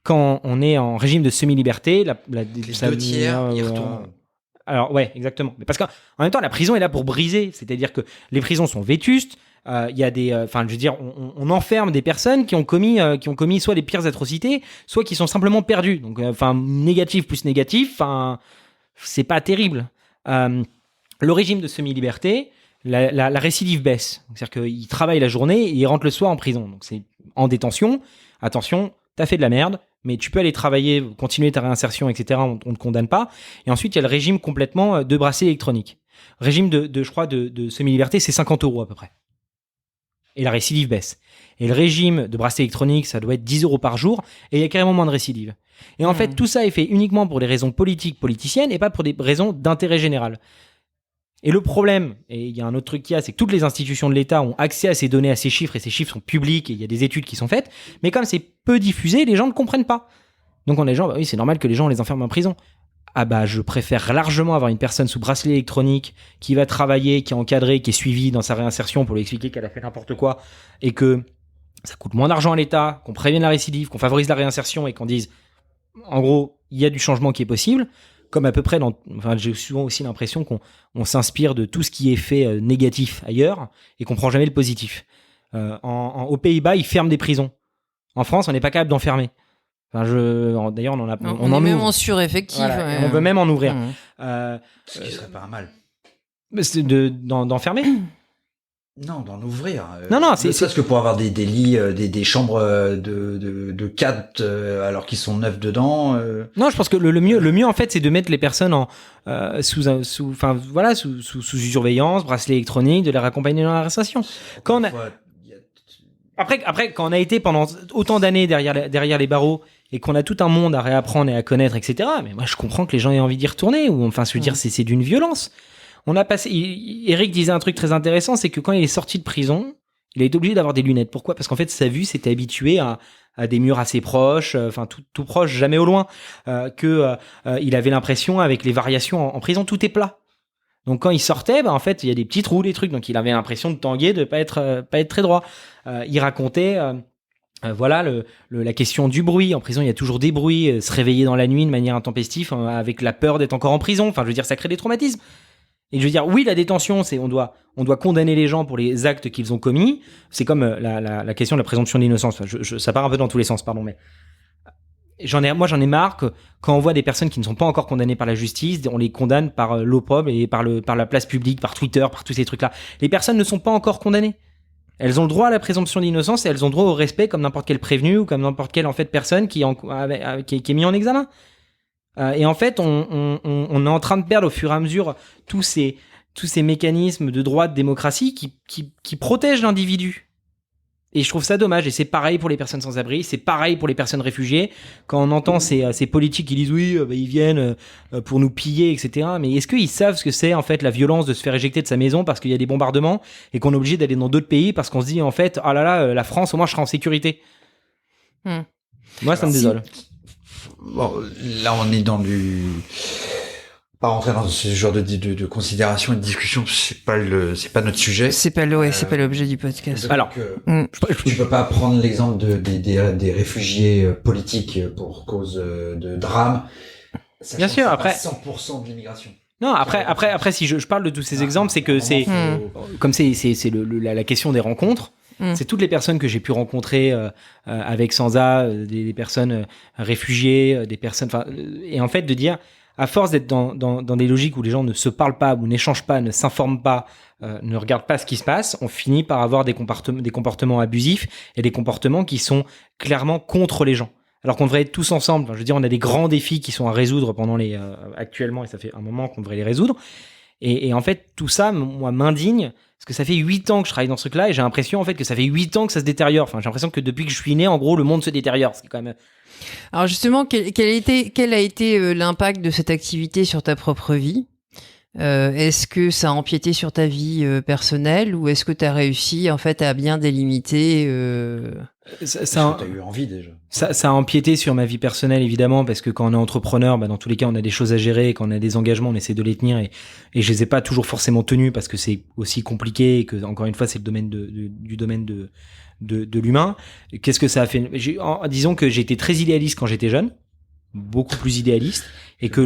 Quand on est en régime de semi-liberté, les 2 tiers, ils retournent. Alors, ouais, exactement. Mais parce qu'en même temps, la prison est là pour briser. C'est-à-dire que les prisons sont vétustes. Il y a on enferme des personnes qui ont commis soit les pires atrocités, soit qui sont simplement perdues. Donc, négatif plus négatif, c'est pas terrible. Le régime de semi-liberté, la récidive baisse. C'est-à-dire qu'ils travaillent la journée et ils rentrent le soir en prison. Donc, c'est en détention. Attention, t'as fait de la merde, mais tu peux aller travailler, continuer ta réinsertion, etc. On ne te condamne pas. Et ensuite, il y a le régime complètement de bracelet électronique. Régime je crois, de semi-liberté, c'est 50 € à peu près. Et la récidive baisse. Et le régime de bracelet électronique, ça doit être 10 € par jour, et il y a carrément moins de récidive. Et en fait, tout ça est fait uniquement pour des raisons politiciennes et pas pour des raisons d'intérêt général. Et le problème, et il y a un autre truc qu'il y a, c'est que toutes les institutions de l'État ont accès à ces données, à ces chiffres, et ces chiffres sont publics, et il y a des études qui sont faites, mais comme c'est peu diffusé, les gens ne comprennent pas. Donc on a des gens, oui, c'est normal que les gens les enferment en prison. Ah bah, je préfère largement avoir une personne sous bracelet électronique qui va travailler, qui est encadrée, qui est suivie dans sa réinsertion pour lui expliquer qu'elle a fait n'importe quoi, et que ça coûte moins d'argent à l'État, qu'on prévienne la récidive, qu'on favorise la réinsertion, et qu'on dise, en gros, il y a du changement qui est possible, comme à peu près j'ai souvent aussi l'impression qu'on s'inspire de tout ce qui est fait négatif ailleurs et qu'on prend jamais le positif. Aux Pays-Bas, ils ferment des prisons. En France, on n'est pas capable d'enfermer. D'ailleurs, on est en même ouvre. en sureffectif. Voilà, on veut même en ouvrir. Ce qui serait pas un mal. D'enfermer. Non, d'en ouvrir. Non, c'est parce que pour avoir des lits, des chambres de 4 alors qu'ils sont 9 dedans. Non, je pense que le mieux en fait, c'est de mettre les personnes sous surveillance, bracelet électronique, de les accompagner dans la réinsertion. Après, quand on a été pendant autant d'années derrière les barreaux et qu'on a tout un monde à réapprendre et à connaître, etc. Mais moi, je comprends que les gens aient envie d'y retourner. Ou enfin, je veux dire, c'est d'une violence. On a passé. Eric disait un truc très intéressant, c'est que quand il est sorti de prison, il a été obligé d'avoir des lunettes. Pourquoi ? Parce qu'en fait, sa vue s'était habituée à des murs assez proches, tout proche, jamais au loin. Il avait l'impression, avec les variations en prison, tout est plat. Donc quand il sortait, en fait, il y a des petits trous, des trucs. Donc il avait l'impression de tanguer, de pas être très droit. Il racontait. La question du bruit. En prison, il y a toujours des bruits. Se réveiller dans la nuit de manière intempestive, avec la peur d'être encore en prison. Enfin, je veux dire, ça crée des traumatismes. Et je veux dire, oui, la détention, on doit condamner les gens pour les actes qu'ils ont commis. C'est comme la question de la présomption d'innocence. Ça part un peu dans tous les sens, pardon, mais j'en ai marre que quand on voit des personnes qui ne sont pas encore condamnées par la justice, on les condamne par l'opprobre et par la place publique, par Twitter, par tous ces trucs-là. Les personnes ne sont pas encore condamnées. Elles ont le droit à la présomption d'innocence et elles ont le droit au respect comme n'importe quel prévenu ou comme n'importe quelle en fait personne qui est mis en examen. Et en fait, on est en train de perdre au fur et à mesure tous ces mécanismes de droit de démocratie qui protègent l'individu. Et je trouve ça dommage. Et c'est pareil pour les personnes sans abri, c'est pareil pour les personnes réfugiées. Quand on entend ces politiques qui disent oui, ils viennent pour nous piller, etc. Mais est-ce qu'ils savent ce que c'est en fait la violence de se faire éjecter de sa maison parce qu'il y a des bombardements et qu'on est obligé d'aller dans d'autres pays parce qu'on se dit en fait, ah là là, la France, au moins je serai en sécurité. Moi, ça me désole. Bon, là, on est dans du. Pas rentrer dans ce genre de considération et de discussion, c'est pas notre sujet. C'est pas l'objet du podcast. Alors, tu peux pas prendre l'exemple des réfugiés politiques pour cause de drame. Bien sûr, après 100% de l'immigration. Non, après, si je parle de tous ces exemples, c'est que comme c'est la question des rencontres. C'est toutes les personnes que j'ai pu rencontrer avec Sansa, des personnes réfugiées, des personnes. Et en fait, de dire, à force d'être dans des logiques où les gens ne se parlent pas, ou n'échangent pas, ne s'informent pas, ne regardent pas ce qui se passe, on finit par avoir des comportements abusifs et des comportements qui sont clairement contre les gens. Alors qu'on devrait être tous ensemble. Enfin, je veux dire, on a des grands défis qui sont à résoudre actuellement, et ça fait un moment qu'on devrait les résoudre. Et en fait, tout ça, moi, m'indigne, parce que ça fait 8 ans que je travaille dans ce truc-là, et j'ai l'impression, en fait, que ça fait 8 ans que ça se détériore. Enfin, j'ai l'impression que depuis que je suis né, en gros, le monde se détériore. C'est quand même... Alors justement, quel a été l'impact de cette activité sur ta propre vie ? Est-ce que ça a empiété sur ta vie personnelle, ou est-ce que tu as réussi, en fait, à bien délimiter t'as eu envie déjà. Ça a empiété sur ma vie personnelle, évidemment, parce que quand on est entrepreneur, dans tous les cas, on a des choses à gérer. Quand on a des engagements, on essaie de les tenir, et je les ai pas toujours forcément tenus parce que c'est aussi compliqué et que, encore une fois, c'est le domaine du domaine de l'humain. Qu'est-ce que ça a fait ? Disons que j'ai été très idéaliste quand j'étais jeune, beaucoup plus idéaliste, et que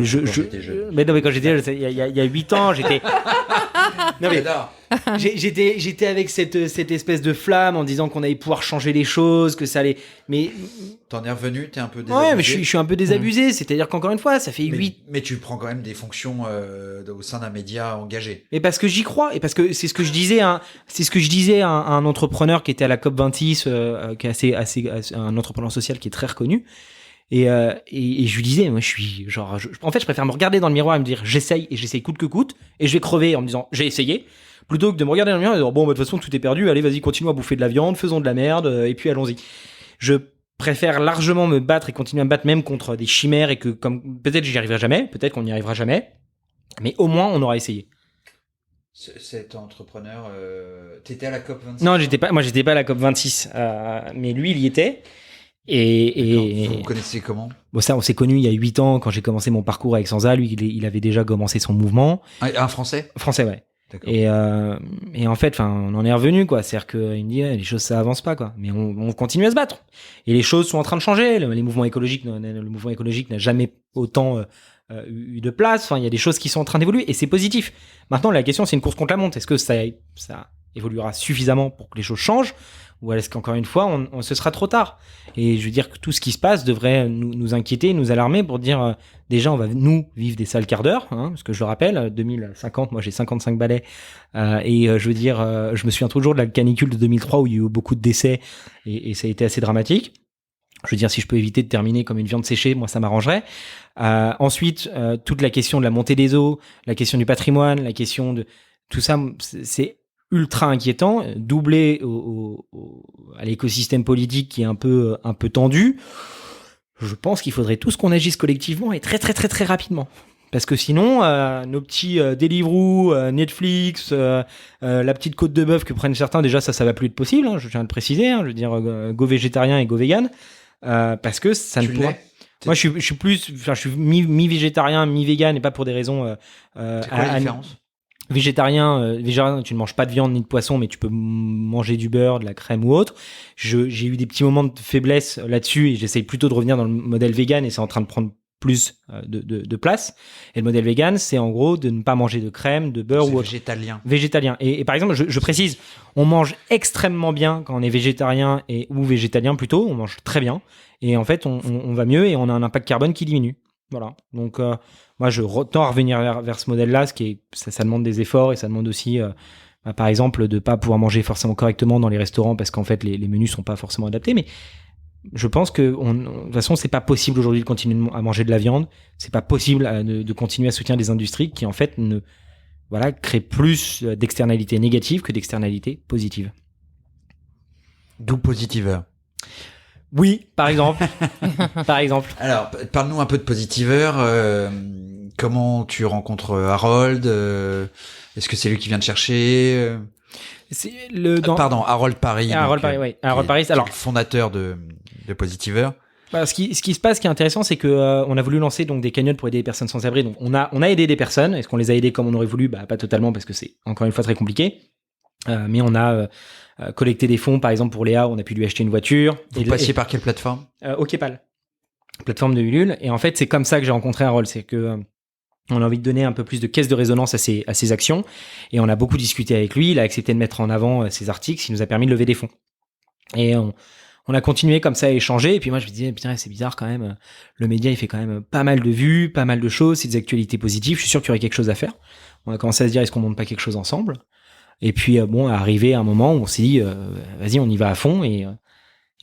mais non, mais quand j'étais jeune, il y a 8 ans, j'étais non mais j'étais avec cette espèce de flamme en disant qu'on allait pouvoir changer les choses, que ça allait, mais t'en es revenu, t'es un peu désabusé. Ouais, mais je suis un peu désabusé, c'est-à-dire qu'encore une fois, ça fait 8... Mais tu prends quand même des fonctions au sein d'un média engagé. Mais parce que j'y crois, et parce que c'est ce que je disais à un entrepreneur qui était à la COP26, qui est un entrepreneur social qui est très reconnu. Et je lui disais, moi, je suis genre, en fait, je préfère me regarder dans le miroir et me dire, j'essaye coûte que coûte, et je vais crever en me disant, j'ai essayé, plutôt que de me regarder dans le miroir et de dire, bon, de toute façon, tout est perdu, allez, vas-y, continue à bouffer de la viande, faisons de la merde, et puis allons-y. Je préfère largement me battre et continuer à me battre même contre des chimères, et que peut-être j'y arriverai jamais, peut-être qu'on n'y arrivera jamais, mais au moins, on aura essayé. Cet entrepreneur, t'étais à la COP26? Non, j'étais pas à la COP26, mais lui, il y était. Et vous connaissez comment? Bon, ça, on s'est connus il y a 8 ans quand j'ai commencé mon parcours avec Sansa. Lui, il avait déjà commencé son mouvement. Un Français? Français, ouais. D'accord. Et en fait, on en est revenu, quoi. C'est-à-dire qu'il me dit, les choses, ça avance pas, quoi. Mais on continue à se battre. Et les choses sont en train de changer. Le mouvement écologique n'a jamais autant eu de place. Enfin, il y a des choses qui sont en train d'évoluer et c'est positif. Maintenant, la question, c'est une course contre la montre. Est-ce que ça évoluera suffisamment pour que les choses changent? Ou est-ce qu'encore une fois, ce sera trop tard? Et je veux dire que tout ce qui se passe devrait nous inquiéter, nous alarmer pour dire déjà, on va nous vivre des sales quarts d'heure, parce que je le rappelle, 2050, moi j'ai 55 balais, et je veux dire, je me souviens toujours de la canicule de 2003 où il y a eu beaucoup de décès et ça a été assez dramatique. Je veux dire, si je peux éviter de terminer comme une viande séchée, moi ça m'arrangerait. Ensuite, toute la question de la montée des eaux, la question du patrimoine, la question de tout ça, c'est ultra inquiétant, doublé à l'écosystème politique qui est un peu tendu. Je pense qu'il faudrait tous qu'on agisse collectivement et très très très très rapidement. Parce que sinon, nos petits Deliveroo, Netflix, la petite côte de bœuf que prennent certains, déjà ça va plus être possible, je tiens à le préciser, je veux dire go végétarien et go vegan, parce que ça ne pourra... Moi je suis mi-végétarien, mi-vegan, et pas pour des raisons... c'est quoi la différence? Végétarien, tu ne manges pas de viande ni de poisson, mais tu peux manger du beurre, de la crème ou autre. J'ai eu des petits moments de faiblesse là-dessus et j'essaye plutôt de revenir dans le modèle vegan et c'est en train de prendre plus de place. Et le modèle vegan, c'est en gros de ne pas manger de crème, de beurre ou autre. Végétalien. Et par exemple, je précise, on mange extrêmement bien quand on est végétarien ou végétalien plutôt. On mange très bien et en fait, on va mieux et on a un impact carbone qui diminue. Voilà. Donc moi, je tends à revenir vers ce modèle-là, ça demande des efforts et ça demande aussi, par exemple, de pas pouvoir manger forcément correctement dans les restaurants parce qu'en fait, les menus sont pas forcément adaptés. Mais je pense que de toute façon, c'est pas possible aujourd'hui de continuer à manger de la viande. C'est pas possible de continuer à soutenir des industries qui en fait créent plus d'externalités négatives que d'externalités positives. D'où Positiveur. Oui, par exemple. Par exemple. Alors, parle-nous un peu de Positiveur. Comment tu rencontres Harold? Est-ce que c'est lui qui vient te chercher? Pardon, Harold Paris. Harold Paris, oui. Harold Paris, alors fondateur de Positiveur. Bah, ce qui se passe, ce qui est intéressant, c'est que on a voulu lancer donc des cagnottes pour aider les personnes sans abri. Donc on a aidé des personnes. Est-ce qu'on les a aidées comme on aurait voulu? Bah pas totalement parce que c'est encore une fois très compliqué. Mais on a collecté des fonds, par exemple pour Léa, on a pu lui acheter une voiture. Vous passiez par quelle plateforme? Okepal, plateforme de Ulule. Et en fait, c'est comme ça que j'ai rencontré Harold. C'est que on a envie de donner un peu plus de caisse de résonance à ses actions. Et on a beaucoup discuté avec lui. Il a accepté de mettre en avant ses articles, ce qui nous a permis de lever des fonds. Et on a continué comme ça à échanger. Et puis moi, je me disais, putain, c'est bizarre quand même. Le média, il fait quand même pas mal de vues, pas mal de choses. C'est des actualités positives. Je suis sûr qu'il y aurait quelque chose à faire. On a commencé à se dire, est-ce qu'on monte pas quelque chose ensemble? Et puis, arrivé à un moment où on s'est dit, vas-y, on y va à fond. Et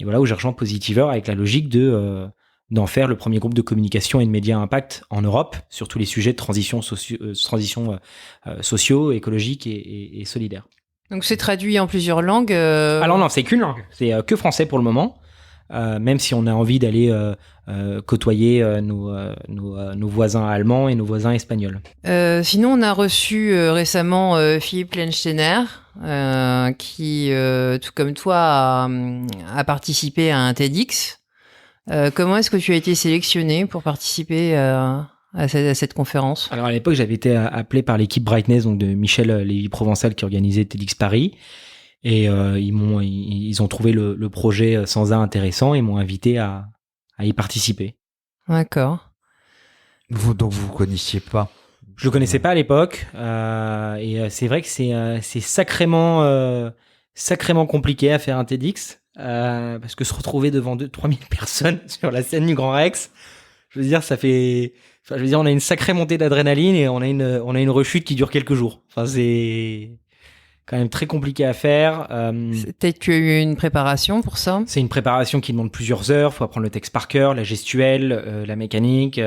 voilà où j'ai rejoint Positiveur avec la logique d'en faire le premier groupe de communication et de médias à impact en Europe sur tous les sujets de transition sociaux, écologiques et solidaires. Donc c'est traduit en plusieurs langues. Alors non, c'est qu'une langue. C'est que français pour le moment. Même si on a envie d'aller côtoyer nos voisins allemands et nos voisins espagnols. Sinon, on a reçu récemment Philippe Lensteiner, qui, tout comme toi, a participé à un TEDx. Comment est-ce que tu as été sélectionné pour participer à cette conférence? Alors à l'époque, j'avais été appelé par l'équipe Brightness, donc de Michel Lévy-Provençal qui organisait TEDx Paris. Et ils ont trouvé le projet Sansa intéressant et m'ont invité à y participer. D'accord. Donc vous connaissiez pas? Je le connaissais pas à l'époque et c'est vrai que c'est sacrément compliqué à faire un TEDx parce que se retrouver devant 2-3 000 personnes sur la scène du Grand Rex, je veux dire, on a une sacrée montée d'adrénaline et on a une rechute qui dure quelques jours. Enfin, c'est quand même très compliqué à faire. Peut-être qu'il y a eu une préparation pour ça. C'est une préparation qui demande plusieurs heures. Il faut apprendre le texte par cœur, la gestuelle, la mécanique,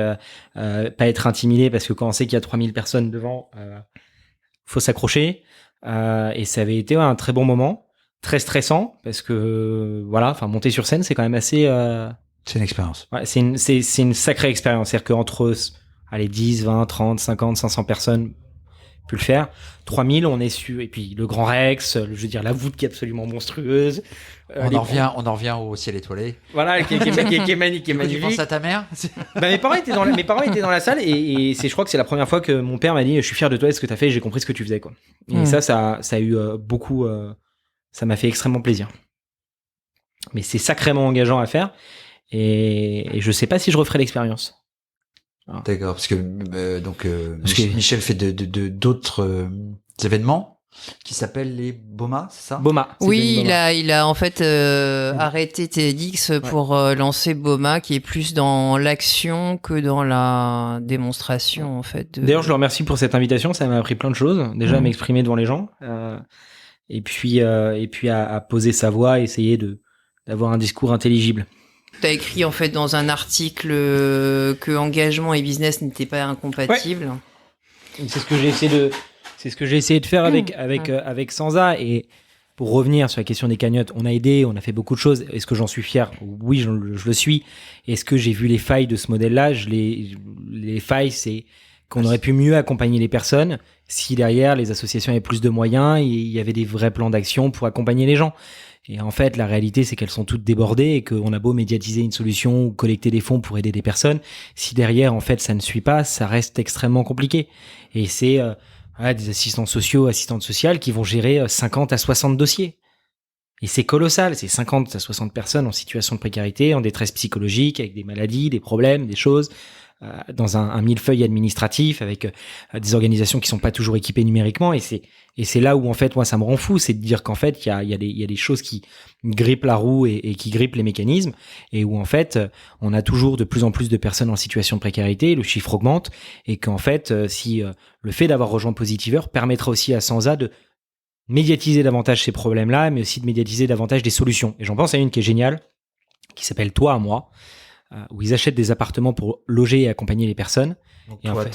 pas être intimidé parce que quand on sait qu'il y a 3000 personnes devant, faut s'accrocher. Et ça avait été un très bon moment, très stressant parce que monter sur scène, c'est quand même assez. C'est une expérience. Ouais, c'est une sacrée expérience. C'est-à-dire qu'entre 10, 20, 30, 50, 500 personnes. pu le faire. 3000, on est su, et puis le Grand Rex, je veux dire, la voûte qui est absolument monstrueuse. On en revient au ciel étoilé. Voilà, qui est magnifique. Tu penses à ta mère? Mes parents étaient dans la salle et je crois que c'est la première fois que mon père m'a dit, je suis fier de toi, ce que t'as fait, j'ai compris ce que tu faisais, quoi. Et ça a eu beaucoup, ça m'a fait extrêmement plaisir. Mais c'est sacrément engageant à faire et je sais pas si je referai l'expérience. Alors. D'accord, parce que Michel fait d'autres événements qui s'appellent les BOMA, c'est ça? BOMA. Oui, il a en fait arrêté TEDx pour lancer BOMA, qui est plus dans l'action que dans la démonstration, en fait. D'ailleurs, je le remercie pour cette invitation, ça m'a appris plein de choses. Déjà, à m'exprimer devant les gens, et puis à poser sa voix, essayer d'avoir un discours intelligible. T'as écrit en fait dans un article que engagement et business n'étaient pas incompatibles. Ouais. C'est ce que j'ai essayé de faire avec Sansa. Et pour revenir sur la question des cagnottes, on a aidé, on a fait beaucoup de choses. Est-ce que j'en suis fier? Oui, je le suis. Est-ce que j'ai vu les failles de ce modèle-là? Les failles, c'est qu'on aurait pu mieux accompagner les personnes si derrière les associations avaient plus de moyens, il y avait des vrais plans d'action pour accompagner les gens. Et en fait, la réalité, c'est qu'elles sont toutes débordées et qu'on a beau médiatiser une solution ou collecter des fonds pour aider des personnes, si derrière, en fait, ça ne suit pas, ça reste extrêmement compliqué. Et c'est des assistants sociaux, assistantes sociales qui vont gérer 50 à 60 dossiers. Et c'est colossal, c'est 50 à 60 personnes en situation de précarité, en détresse psychologique, avec des maladies, des problèmes, des choses, dans un millefeuille administratif, avec des organisations qui sont pas toujours équipées numériquement. Et c'est là où, en fait, moi, ça me rend fou, c'est de dire qu'en fait, il y a des choses qui grippent la roue et qui grippent les mécanismes, et où, en fait, on a toujours de plus en plus de personnes en situation de précarité, le chiffre augmente, et qu'en fait, si le fait d'avoir rejoint Positiver permettra aussi à Sansa de médiatiser davantage ces problèmes-là, mais aussi de médiatiser davantage des solutions. Et j'en pense à une qui est géniale, qui s'appelle Toi à moi, où ils achètent des appartements pour loger et accompagner les personnes. Donc toi, en fait,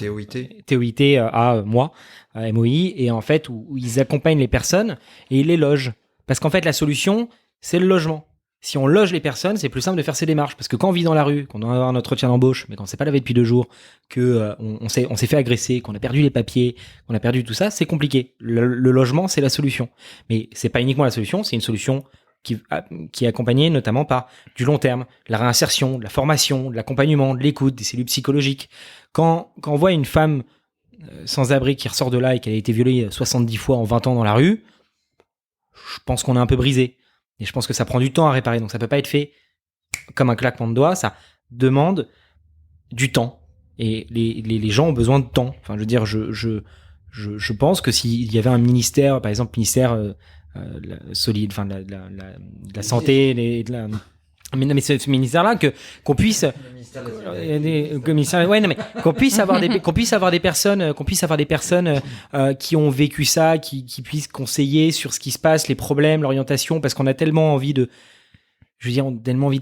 TOIT à moi, à MOI, et en fait, où ils accompagnent les personnes et ils les logent. Parce qu'en fait, la solution, c'est le logement. Si on loge les personnes, c'est plus simple de faire ces démarches. Parce que quand on vit dans la rue, qu'on doit avoir un entretien d'embauche, mais qu'on ne s'est pas lavé depuis 2 jours, on s'est fait agresser, qu'on a perdu les papiers, qu'on a perdu tout ça, c'est compliqué. Le logement, c'est la solution. Mais c'est pas uniquement la solution, c'est une solution qui est accompagné notamment par du long terme, de la réinsertion, de la formation, de l'accompagnement, de l'écoute, des cellules psychologiques. Quand on voit une femme sans abri qui ressort de là et qu'elle a été violée 70 fois en 20 ans dans la rue, je pense qu'on est un peu brisé. Et je pense que ça prend du temps à réparer. Donc ça peut pas être fait comme un claquement de doigts, ça demande du temps. Et les gens ont besoin de temps. Enfin, je veux dire, je pense que s'il y avait un ministère, par exemple, ministère solide, enfin de la santé, mais ce ministère-là, qu'on puisse qu'on puisse avoir des personnes qui ont vécu ça, qui puissent conseiller sur ce qui se passe, les problèmes, l'orientation, parce qu'on a tellement envie de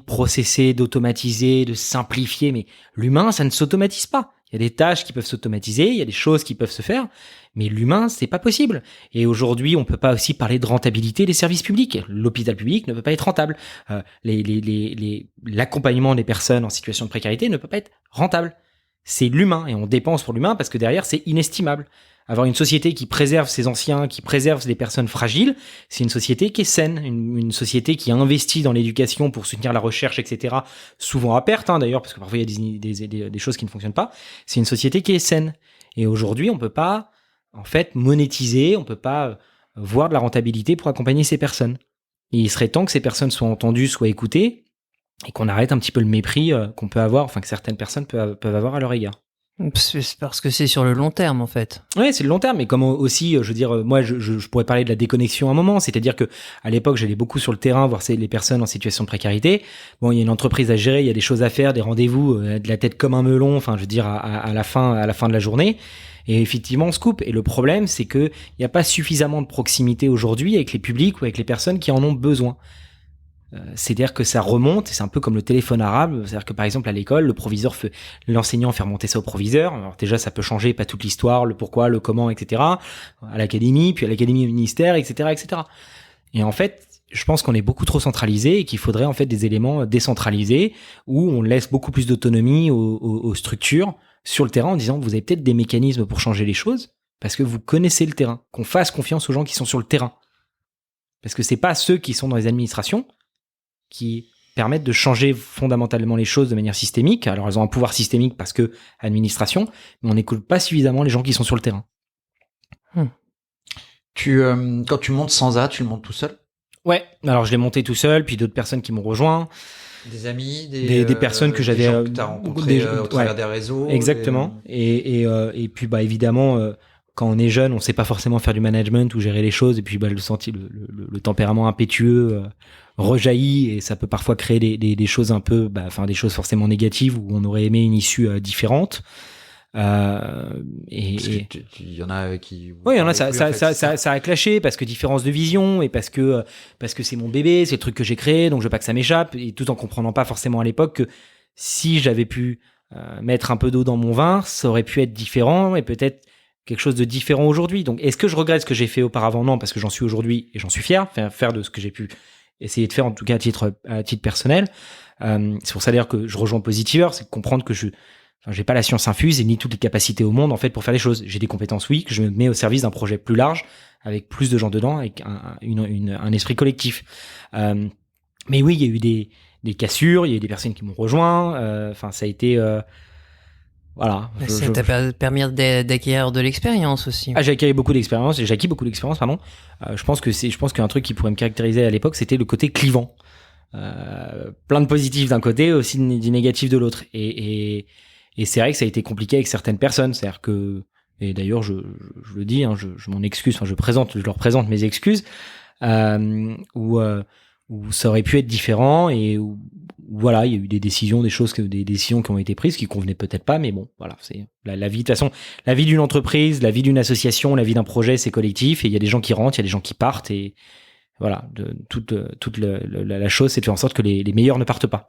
processer, d'automatiser, de simplifier, mais l'humain, ça ne s'automatise pas. Il y a des tâches qui peuvent s'automatiser, il y a des choses qui peuvent se faire, mais l'humain, c'est pas possible. Et aujourd'hui, on peut pas aussi parler de rentabilité des services publics. L'hôpital public ne peut pas être rentable. L'accompagnement des personnes en situation de précarité ne peut pas être rentable. C'est l'humain, et on dépense pour l'humain parce que derrière, c'est inestimable. Avoir une société qui préserve ses anciens, qui préserve les personnes fragiles, c'est une société qui est saine, une société qui investit dans l'éducation pour soutenir la recherche, etc. Souvent à perte, d'ailleurs, parce que parfois il y a des choses qui ne fonctionnent pas. C'est une société qui est saine. Et aujourd'hui, on peut pas, en fait, monétiser, on peut pas voir de la rentabilité pour accompagner ces personnes. Et il serait temps que ces personnes soient entendues, soient écoutées, et qu'on arrête un petit peu le mépris qu'on peut avoir, enfin que certaines personnes peuvent avoir à leur égard. C'est parce que c'est sur le long terme, en fait. Oui, c'est le long terme, mais comme aussi, je veux dire, moi, je pourrais parler de la déconnexion à un moment, c'est-à-dire que à l'époque, j'allais beaucoup sur le terrain voir les personnes en situation de précarité. Bon, il y a une entreprise à gérer, il y a des choses à faire, des rendez-vous, de la tête comme un melon, enfin, je veux dire, à la fin de la journée. Et effectivement, on se coupe. Et le problème, c'est que il n'y a pas suffisamment de proximité aujourd'hui avec les publics ou avec les personnes qui en ont besoin. C'est-à-dire que ça remonte, c'est un peu comme le téléphone arabe, c'est-à-dire que par exemple à l'école, l'enseignant fait remonter ça au proviseur. Alors déjà ça peut changer, pas toute l'histoire, le pourquoi, le comment, etc. À l'académie, puis à l'académie au ministère, etc., etc. Et en fait, je pense qu'on est beaucoup trop centralisé et qu'il faudrait en fait des éléments décentralisés où on laisse beaucoup plus d'autonomie aux structures sur le terrain en disant vous avez peut-être des mécanismes pour changer les choses, parce que vous connaissez le terrain, qu'on fasse confiance aux gens qui sont sur le terrain. Parce que c'est pas ceux qui sont dans les administrations qui permettent de changer fondamentalement les choses de manière systémique. Alors, elles ont un pouvoir systémique parce que administration, mais on n'écoute pas suffisamment les gens qui sont sur le terrain. Quand tu montes Sansa, tu le montes tout seul? Ouais, alors je l'ai monté tout seul, puis d'autres personnes qui m'ont rejoint. Des amis, des personnes que j'avais... Des gens que tu as rencontrés au travers des réseaux. Exactement. Et puis, évidemment... quand on est jeune, on sait pas forcément faire du management ou gérer les choses, et puis le tempérament impétueux rejaillit, et ça peut parfois créer des choses un peu, des choses forcément négatives où on aurait aimé une issue différente. Il y en a qui... Oui, il y en a, ça a clashé parce que différence de vision, et parce que c'est mon bébé, c'est le truc que j'ai créé, donc je veux pas que ça m'échappe, et tout en comprenant pas forcément à l'époque que si j'avais pu mettre un peu d'eau dans mon vin, ça aurait pu être différent, et peut-être quelque chose de différent aujourd'hui. Donc, est-ce que je regrette ce que j'ai fait auparavant? Non, parce que j'en suis aujourd'hui et j'en suis fier, faire de ce que j'ai pu essayer de faire, en tout cas à titre personnel. C'est pour ça d'ailleurs que je rejoins Positiver, c'est de comprendre que j'ai pas la science infuse et ni toutes les capacités au monde en fait pour faire les choses. J'ai des compétences, oui, que je mets au service d'un projet plus large, avec plus de gens dedans, avec un esprit collectif. Mais oui, il y a eu des cassures, il y a eu des personnes qui m'ont rejoint. Ça a été... Voilà. Ça t'a permis d'acquérir de l'expérience aussi. J'ai acquis beaucoup d'expérience, pardon. Je pense qu'un truc qui pourrait me caractériser à l'époque, c'était le côté clivant. Plein de positifs d'un côté, aussi du négatif de l'autre. Et c'est vrai que ça a été compliqué avec certaines personnes. C'est-à-dire que, et d'ailleurs, je le dis, hein, je m'en excuse, je leur présente mes excuses, où ça aurait pu être différent, et où, voilà, il y a eu des décisions qui ont été prises qui convenaient peut-être pas, mais bon, voilà, c'est la vie. De toute façon, la vie d'une entreprise, la vie d'une association, la vie d'un projet, c'est collectif, et il y a des gens qui rentrent, il y a des gens qui partent, et voilà, toute la chose, c'est de faire en sorte que les meilleurs ne partent pas.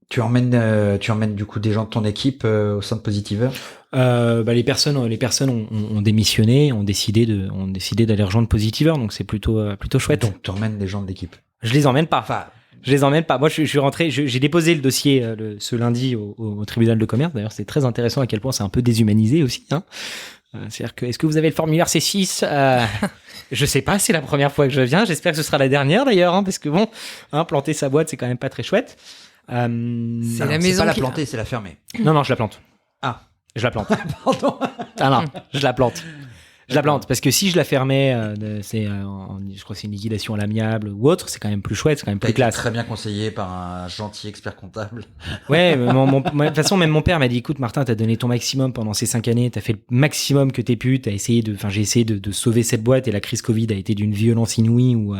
Tu emmènes du coup des gens de ton équipe au sein de Positiver? Les personnes ont démissionné, ont décidé d'aller rejoindre Positiver, donc c'est plutôt chouette. Donc tu emmènes des gens de l'équipe? Je les emmène pas. Je les emmène pas. Moi, je suis rentré, j'ai déposé le dossier ce lundi au tribunal de commerce. D'ailleurs, c'est très intéressant à quel point c'est un peu déshumanisé aussi, hein. C'est-à-dire que, est-ce que vous avez le formulaire C6? Je sais pas, c'est la première fois que je viens. J'espère que ce sera la dernière d'ailleurs, hein, parce que bon, planter sa boîte, c'est quand même pas très chouette. C'est la maison. C'est pas la planter, c'est la fermer. Non, je la plante. Ah. Je la plante. Pardon. Ah non, je la plante. Je la plante, parce que si je la fermais, je crois que c'est une liquidation à l'amiable ou autre, c'est quand même plus chouette, c'est quand même plus classe. Très bien conseillé par un gentil expert comptable. Ouais, de toute façon, même mon père m'a dit, écoute, Martin, t'as donné ton maximum pendant ces 5 années, t'as fait le maximum que t'es pu, j'ai essayé de sauver cette boîte, et la crise Covid a été d'une violence inouïe où,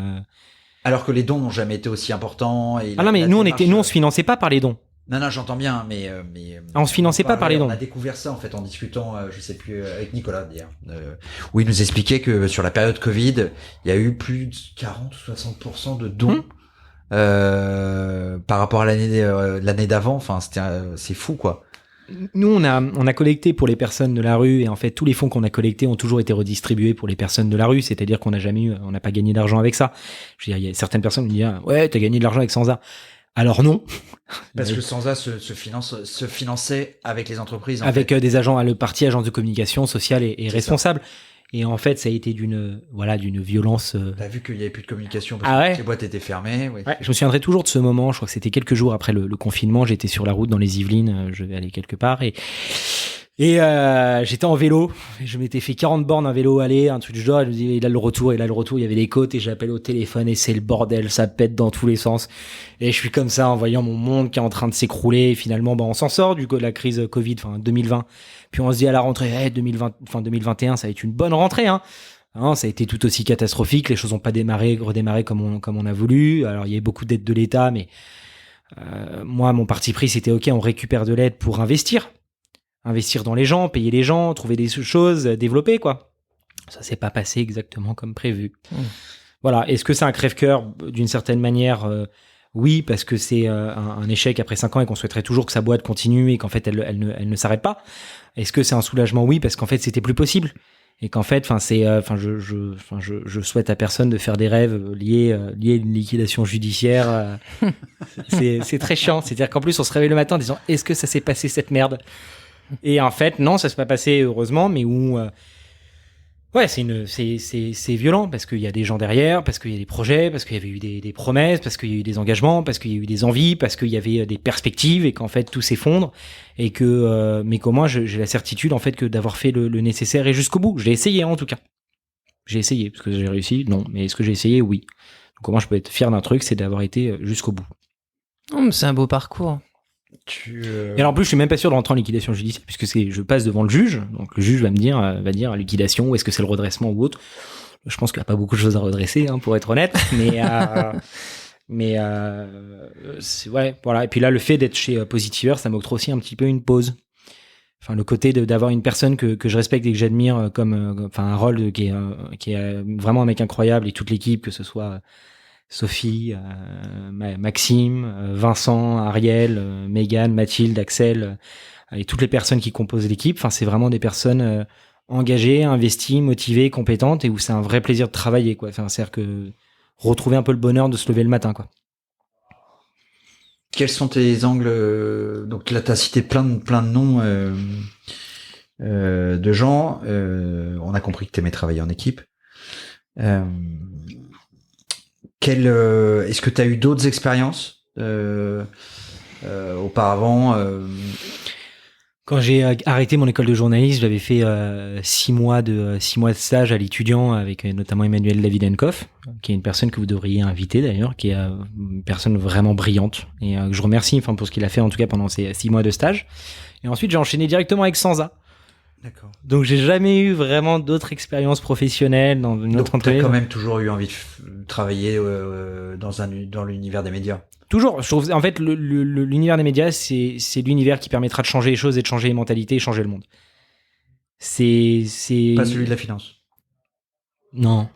Alors que les dons n'ont jamais été aussi importants. Et non, mais nous, on se finançait pas par les dons. Non, j'entends bien, mais on se finançait pas par les dons. On a découvert ça en fait en discutant, je sais plus, avec Nicolas d'ailleurs, où il nous expliquait que sur la période Covid, il y a eu plus de 40 ou 60% de dons par rapport à l'année d'avant. Enfin, c'est fou quoi. Nous, on a collecté pour les personnes de la rue, et en fait, tous les fonds qu'on a collectés ont toujours été redistribués pour les personnes de la rue. C'est-à-dire qu'on n'a pas gagné d'argent avec ça. Je veux dire, il y a certaines personnes qui me disent, ouais, t'as gagné de l'argent avec Sansa. Alors non. Parce que Sansa se finançait avec les entreprises. Avec des agents, le parti agence de communication sociale et responsable. Et en fait, ça a été d'une violence. T'as vu qu'il n'y avait plus de communication parce que les boîtes étaient fermées. Oui. Ouais, je me souviendrai toujours de ce moment. Je crois que c'était quelques jours après le confinement. J'étais sur la route dans les Yvelines. Je vais aller quelque part et j'étais en vélo. Et je m'étais fait 40 bornes en vélo aller, un truc du genre. Je me dis, et là le retour, il y avait des côtes, et j'appelle au téléphone et c'est le bordel. Ça pète dans tous les sens. Et je suis comme ça en voyant mon monde qui est en train de s'écrouler. Et finalement, on s'en sort de la crise Covid, 2020. Puis on se dit à la rentrée, 2021, ça va être une bonne rentrée, hein. Ça a été tout aussi catastrophique. Les choses n'ont pas redémarré comme on a voulu. Alors il y a eu beaucoup d'aides de l'État, mais moi, mon parti pris, c'était OK, on récupère de l'aide pour investir dans les gens, payer les gens, trouver des choses, développer, quoi. Ça s'est pas passé exactement comme prévu. Voilà. Est-ce que c'est un crève-cœur d'une certaine manière? Oui, parce que c'est un échec après 5 ans et qu'on souhaiterait toujours que sa boîte continue et qu'en fait elle ne s'arrête pas. Est-ce que c'est un soulagement? Oui, parce qu'en fait c'était plus possible et qu'en fait, je souhaite à personne de faire des rêves liés à une liquidation judiciaire. C'est très chiant. C'est-à-dire qu'en plus on se réveille le matin en disant, est-ce que ça s'est passé cette merde? Et en fait, non, ça s'est pas passé heureusement, mais où ouais, c'est violent parce qu'il y a des gens derrière, parce qu'il y a des projets, parce qu'il y avait eu des promesses, parce qu'il y a eu des engagements, parce qu'il y a eu des envies, parce qu'il y avait des perspectives et qu'en fait tout s'effondre et que mais qu'au moins j'ai la certitude en fait que d'avoir fait le nécessaire et jusqu'au bout. J'ai essayé en tout cas. J'ai essayé. Est-ce que j'ai réussi? Non. Mais est-ce que j'ai essayé? Oui. Donc au moins je peux être fier d'un truc, c'est d'avoir été jusqu'au bout. C'est un beau parcours. Et alors en plus, je suis même pas sûr de rentrer en liquidation judiciaire puisque je passe devant le juge. Donc le juge va dire liquidation, ou est-ce que c'est le redressement ou autre. Je pense qu'il n'y a pas beaucoup de choses à redresser, pour être honnête. Mais c'est ouais, voilà. Et puis là, le fait d'être chez Positiveur, ça m'octroie aussi un petit peu une pause. Enfin, le côté d'avoir une personne que je respecte et que j'admire comme Harold qui est vraiment un mec incroyable, et toute l'équipe, que ce soit Sophie, Maxime, Vincent, Ariel, Mégane, Mathilde, Axel, et toutes les personnes qui composent l'équipe. Enfin, c'est vraiment des personnes engagées, investies, motivées, compétentes, et où c'est un vrai plaisir de travailler, quoi. Enfin, c'est-à-dire que retrouver un peu le bonheur de se lever le matin, quoi. Quels sont tes angles? Donc là, tu as cité plein de noms de gens. On a compris que tu aimais travailler en équipe. Est-ce que tu as eu d'autres expériences auparavant? Quand j'ai arrêté mon école de journalisme, j'avais fait 6 mois de stage à l'étudiant avec notamment Emmanuel Davidenkoff, qui est une personne que vous devriez inviter d'ailleurs, qui est une personne vraiment brillante et que je remercie pour ce qu'il a fait en tout cas pendant ces 6 mois de stage. Et ensuite, j'ai enchaîné directement avec Sansa. D'accord. Donc j'ai jamais eu vraiment d'autres expériences professionnelles dans une autre entreprise. Donc t'as quand même toujours eu envie de travailler dans l'univers des médias. Toujours. Je trouve, en fait, l'univers des médias, c'est l'univers qui permettra de changer les choses et de changer les mentalités et changer le monde. C'est pas celui de la finance. Non.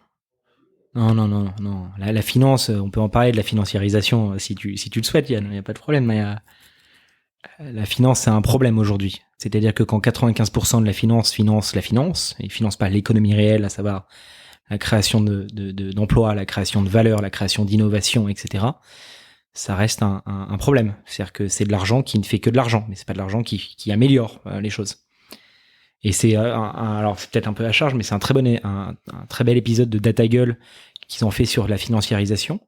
La finance, on peut en parler de la financiarisation si tu le souhaites, Yann. Il n'y a pas de problème. Mais la finance, c'est un problème aujourd'hui. C'est-à-dire que quand 95% de la finance finance la finance, et finance pas l'économie réelle, à savoir la création d'emplois, la création de valeur, la création d'innovation, etc., ça reste un problème. C'est-à-dire que c'est de l'argent qui ne fait que de l'argent, mais c'est pas de l'argent qui améliore les choses. Et c'est alors c'est peut-être un peu à charge, mais c'est un très bel épisode de Data Gueule qu'ils ont fait sur la financiarisation,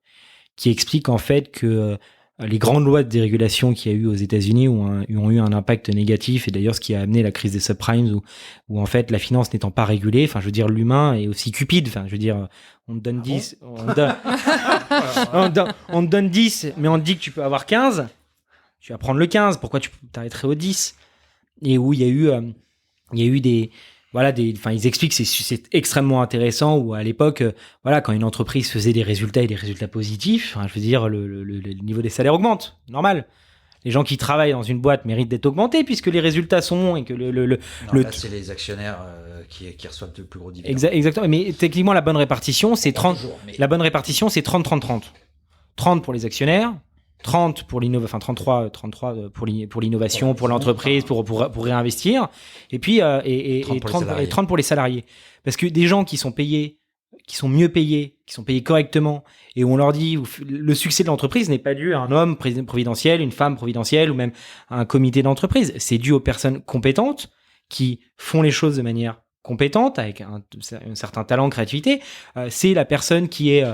qui explique en fait que les grandes lois de dérégulation qu'il y a eu aux États-Unis ont eu un impact négatif, et d'ailleurs ce qui a amené la crise des subprimes où en fait la finance n'étant pas régulée, enfin je veux dire l'humain est aussi cupide, enfin je veux dire on te donne 10, on te donne 10, mais on te dit que tu peux avoir 15, tu vas prendre le 15, pourquoi tu t'arrêterais au 10? Et où il y a eu des ils expliquent que c'est extrêmement intéressant, où à l'époque, quand une entreprise faisait des résultats positifs, je veux dire, le niveau des salaires augmente, normal. Les gens qui travaillent dans une boîte méritent d'être augmentés puisque les résultats sont bons et que là, c'est les actionnaires qui reçoivent le plus gros dividende. Exactement. Mais techniquement, la bonne répartition, c'est 30. La bonne répartition, c'est 30-30-30. 30 pour les actionnaires, 30 pour 33 pour l'innovation, pour l'entreprise, pour réinvestir, et puis 30 pour les salariés. Parce que des gens qui sont payés, qui sont mieux payés, qui sont payés correctement, et où on leur dit le succès de l'entreprise n'est pas dû à un homme providentiel, une femme providentielle, ou même à un comité d'entreprise. C'est dû aux personnes compétentes qui font les choses de manière compétente, avec un certain talent, créativité. C'est la personne qui est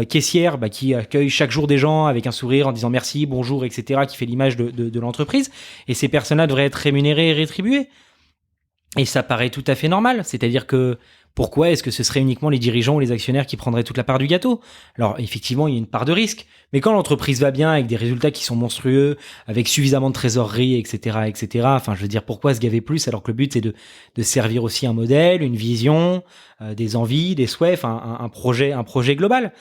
caissière, qui accueille chaque jour des gens avec un sourire en disant merci, bonjour, etc., qui fait l'image de l'entreprise. Et ces personnes-là devraient être rémunérées et rétribuées. Et ça paraît tout à fait normal. C'est-à-dire que pourquoi est-ce que ce serait uniquement les dirigeants ou les actionnaires qui prendraient toute la part du gâteau? Alors, effectivement, il y a une part de risque. Mais quand l'entreprise va bien, avec des résultats qui sont monstrueux, avec suffisamment de trésorerie, etc., enfin, je veux dire, pourquoi se gaver plus alors que le but, c'est de servir aussi un modèle, une vision, des envies, des souhaits, un projet global.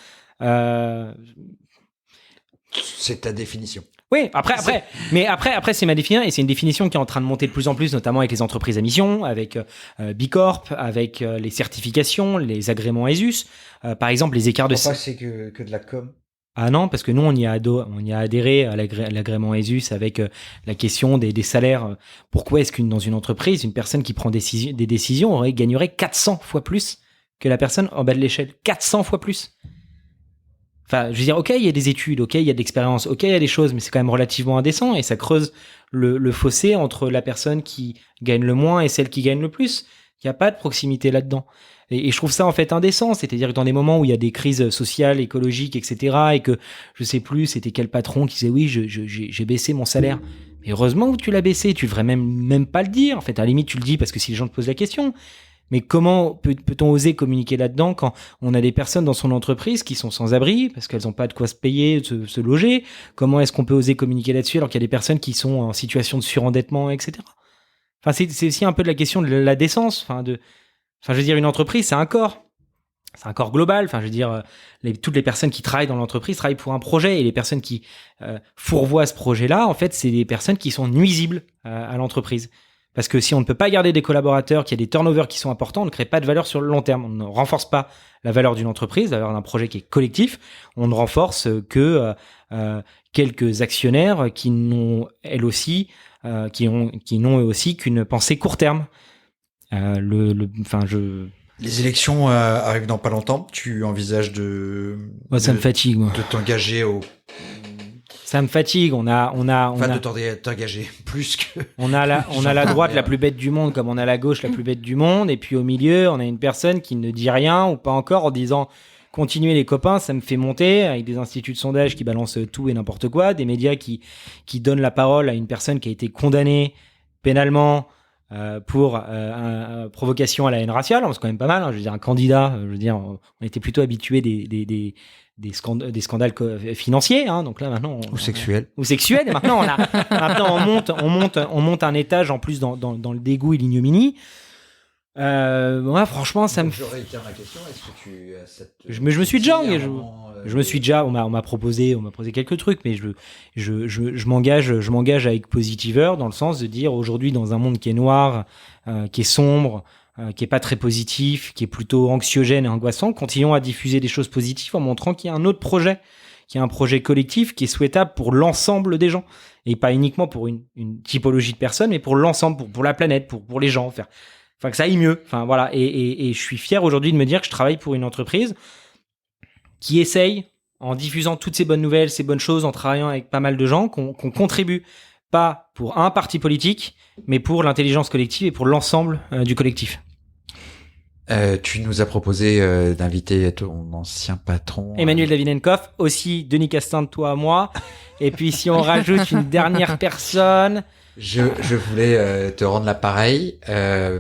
C'est ta définition. Oui, après, c'est ma définition, et c'est une définition qui est en train de monter de plus en plus, notamment avec les entreprises à mission, avec Bicorp, avec les certifications, les agréments ESUS, par exemple les écarts de... Pourquoi c'est que de la com? Ah non, parce que nous, on y a adhéré à l'agrément ESUS avec la question des salaires. Pourquoi est-ce dans une entreprise, une personne qui prend des décisions gagnerait 400 fois plus que la personne en bas de l'échelle? 400 fois plus. Enfin, je veux dire, ok, il y a des études, ok, il y a de l'expérience, ok, il y a des choses, mais c'est quand même relativement indécent et ça creuse le fossé entre la personne qui gagne le moins et celle qui gagne le plus. Il n'y a pas de proximité là-dedans. Et je trouve ça en fait indécent, c'est-à-dire que dans des moments où il y a des crises sociales, écologiques, etc., et que je sais plus, c'était quel patron qui disait oui, j'ai baissé mon salaire. Mais heureusement que tu l'as baissé, tu devrais même pas le dire. En fait, à la limite, tu le dis parce que si les gens te posent la question. Mais comment peut-on oser communiquer là-dedans quand on a des personnes dans son entreprise qui sont sans abri parce qu'elles n'ont pas de quoi se payer, se loger? Comment est-ce qu'on peut oser communiquer là-dessus alors qu'il y a des personnes qui sont en situation de surendettement, etc. Enfin, c'est aussi un peu de la question de la décence. Enfin, je veux dire, une entreprise, c'est un corps. C'est un corps global. Enfin, je veux dire, toutes les personnes qui travaillent dans l'entreprise travaillent pour un projet et les personnes qui fourvoient ce projet-là, en fait, c'est des personnes qui sont nuisibles à l'entreprise. Parce que si on ne peut pas garder des collaborateurs, qu'il y a des turnovers qui sont importants, on ne crée pas de valeur sur le long terme. On ne renforce pas la valeur d'une entreprise, la valeur d'un projet qui est collectif. On ne renforce que quelques actionnaires qui n'ont elles aussi, qui n'ont eux aussi qu'une pensée court terme. Les élections arrivent dans pas longtemps. Tu envisages ça me fatigue. De t'engager au. Ça me fatigue. De t'engager plus que. On a la droite la plus bête du monde, comme on a la gauche la plus bête du monde, et puis au milieu, on a une personne qui ne dit rien ou pas encore en disant continuez les copains, ça me fait monter, avec des instituts de sondage qui balancent tout et n'importe quoi, des médias qui donnent la parole à une personne qui a été condamnée pénalement pour provocation à la haine raciale. C'est quand même pas mal. Je veux dire, un candidat. Je veux dire, on était plutôt habitué des scandales financiers, hein, donc là maintenant ou sexuels. Et maintenant on monte un étage en plus dans le dégoût et l'ignominie. Ouais, franchement, ça me. Je réitère ma question. Est-ce que tu as cette. Je me suis déjà engagé. Je me suis déjà. On m'a posé quelques trucs, mais je m'engage avec Positiver dans le sens de dire aujourd'hui dans un monde qui est noir, qui est sombre, qui est pas très positif, qui est plutôt anxiogène et angoissant, continuons à diffuser des choses positives en montrant qu'il y a un autre projet, qu'il y a un projet collectif qui est souhaitable pour l'ensemble des gens et pas uniquement pour une typologie de personnes, mais pour l'ensemble, pour la planète, pour les gens, enfin que ça aille mieux. Enfin voilà, et je suis fier aujourd'hui de me dire que je travaille pour une entreprise qui essaye, en diffusant toutes ces bonnes nouvelles, ces bonnes choses, en travaillant avec pas mal de gens, qu'on contribue pas pour un parti politique, mais pour l'intelligence collective et pour l'ensemble du collectif. Tu nous as proposé d'inviter ton ancien patron Emmanuel Davidenkoff, aussi Denis Castin, toi, moi, et puis si on rajoute une dernière personne. Je voulais te rendre l'appareil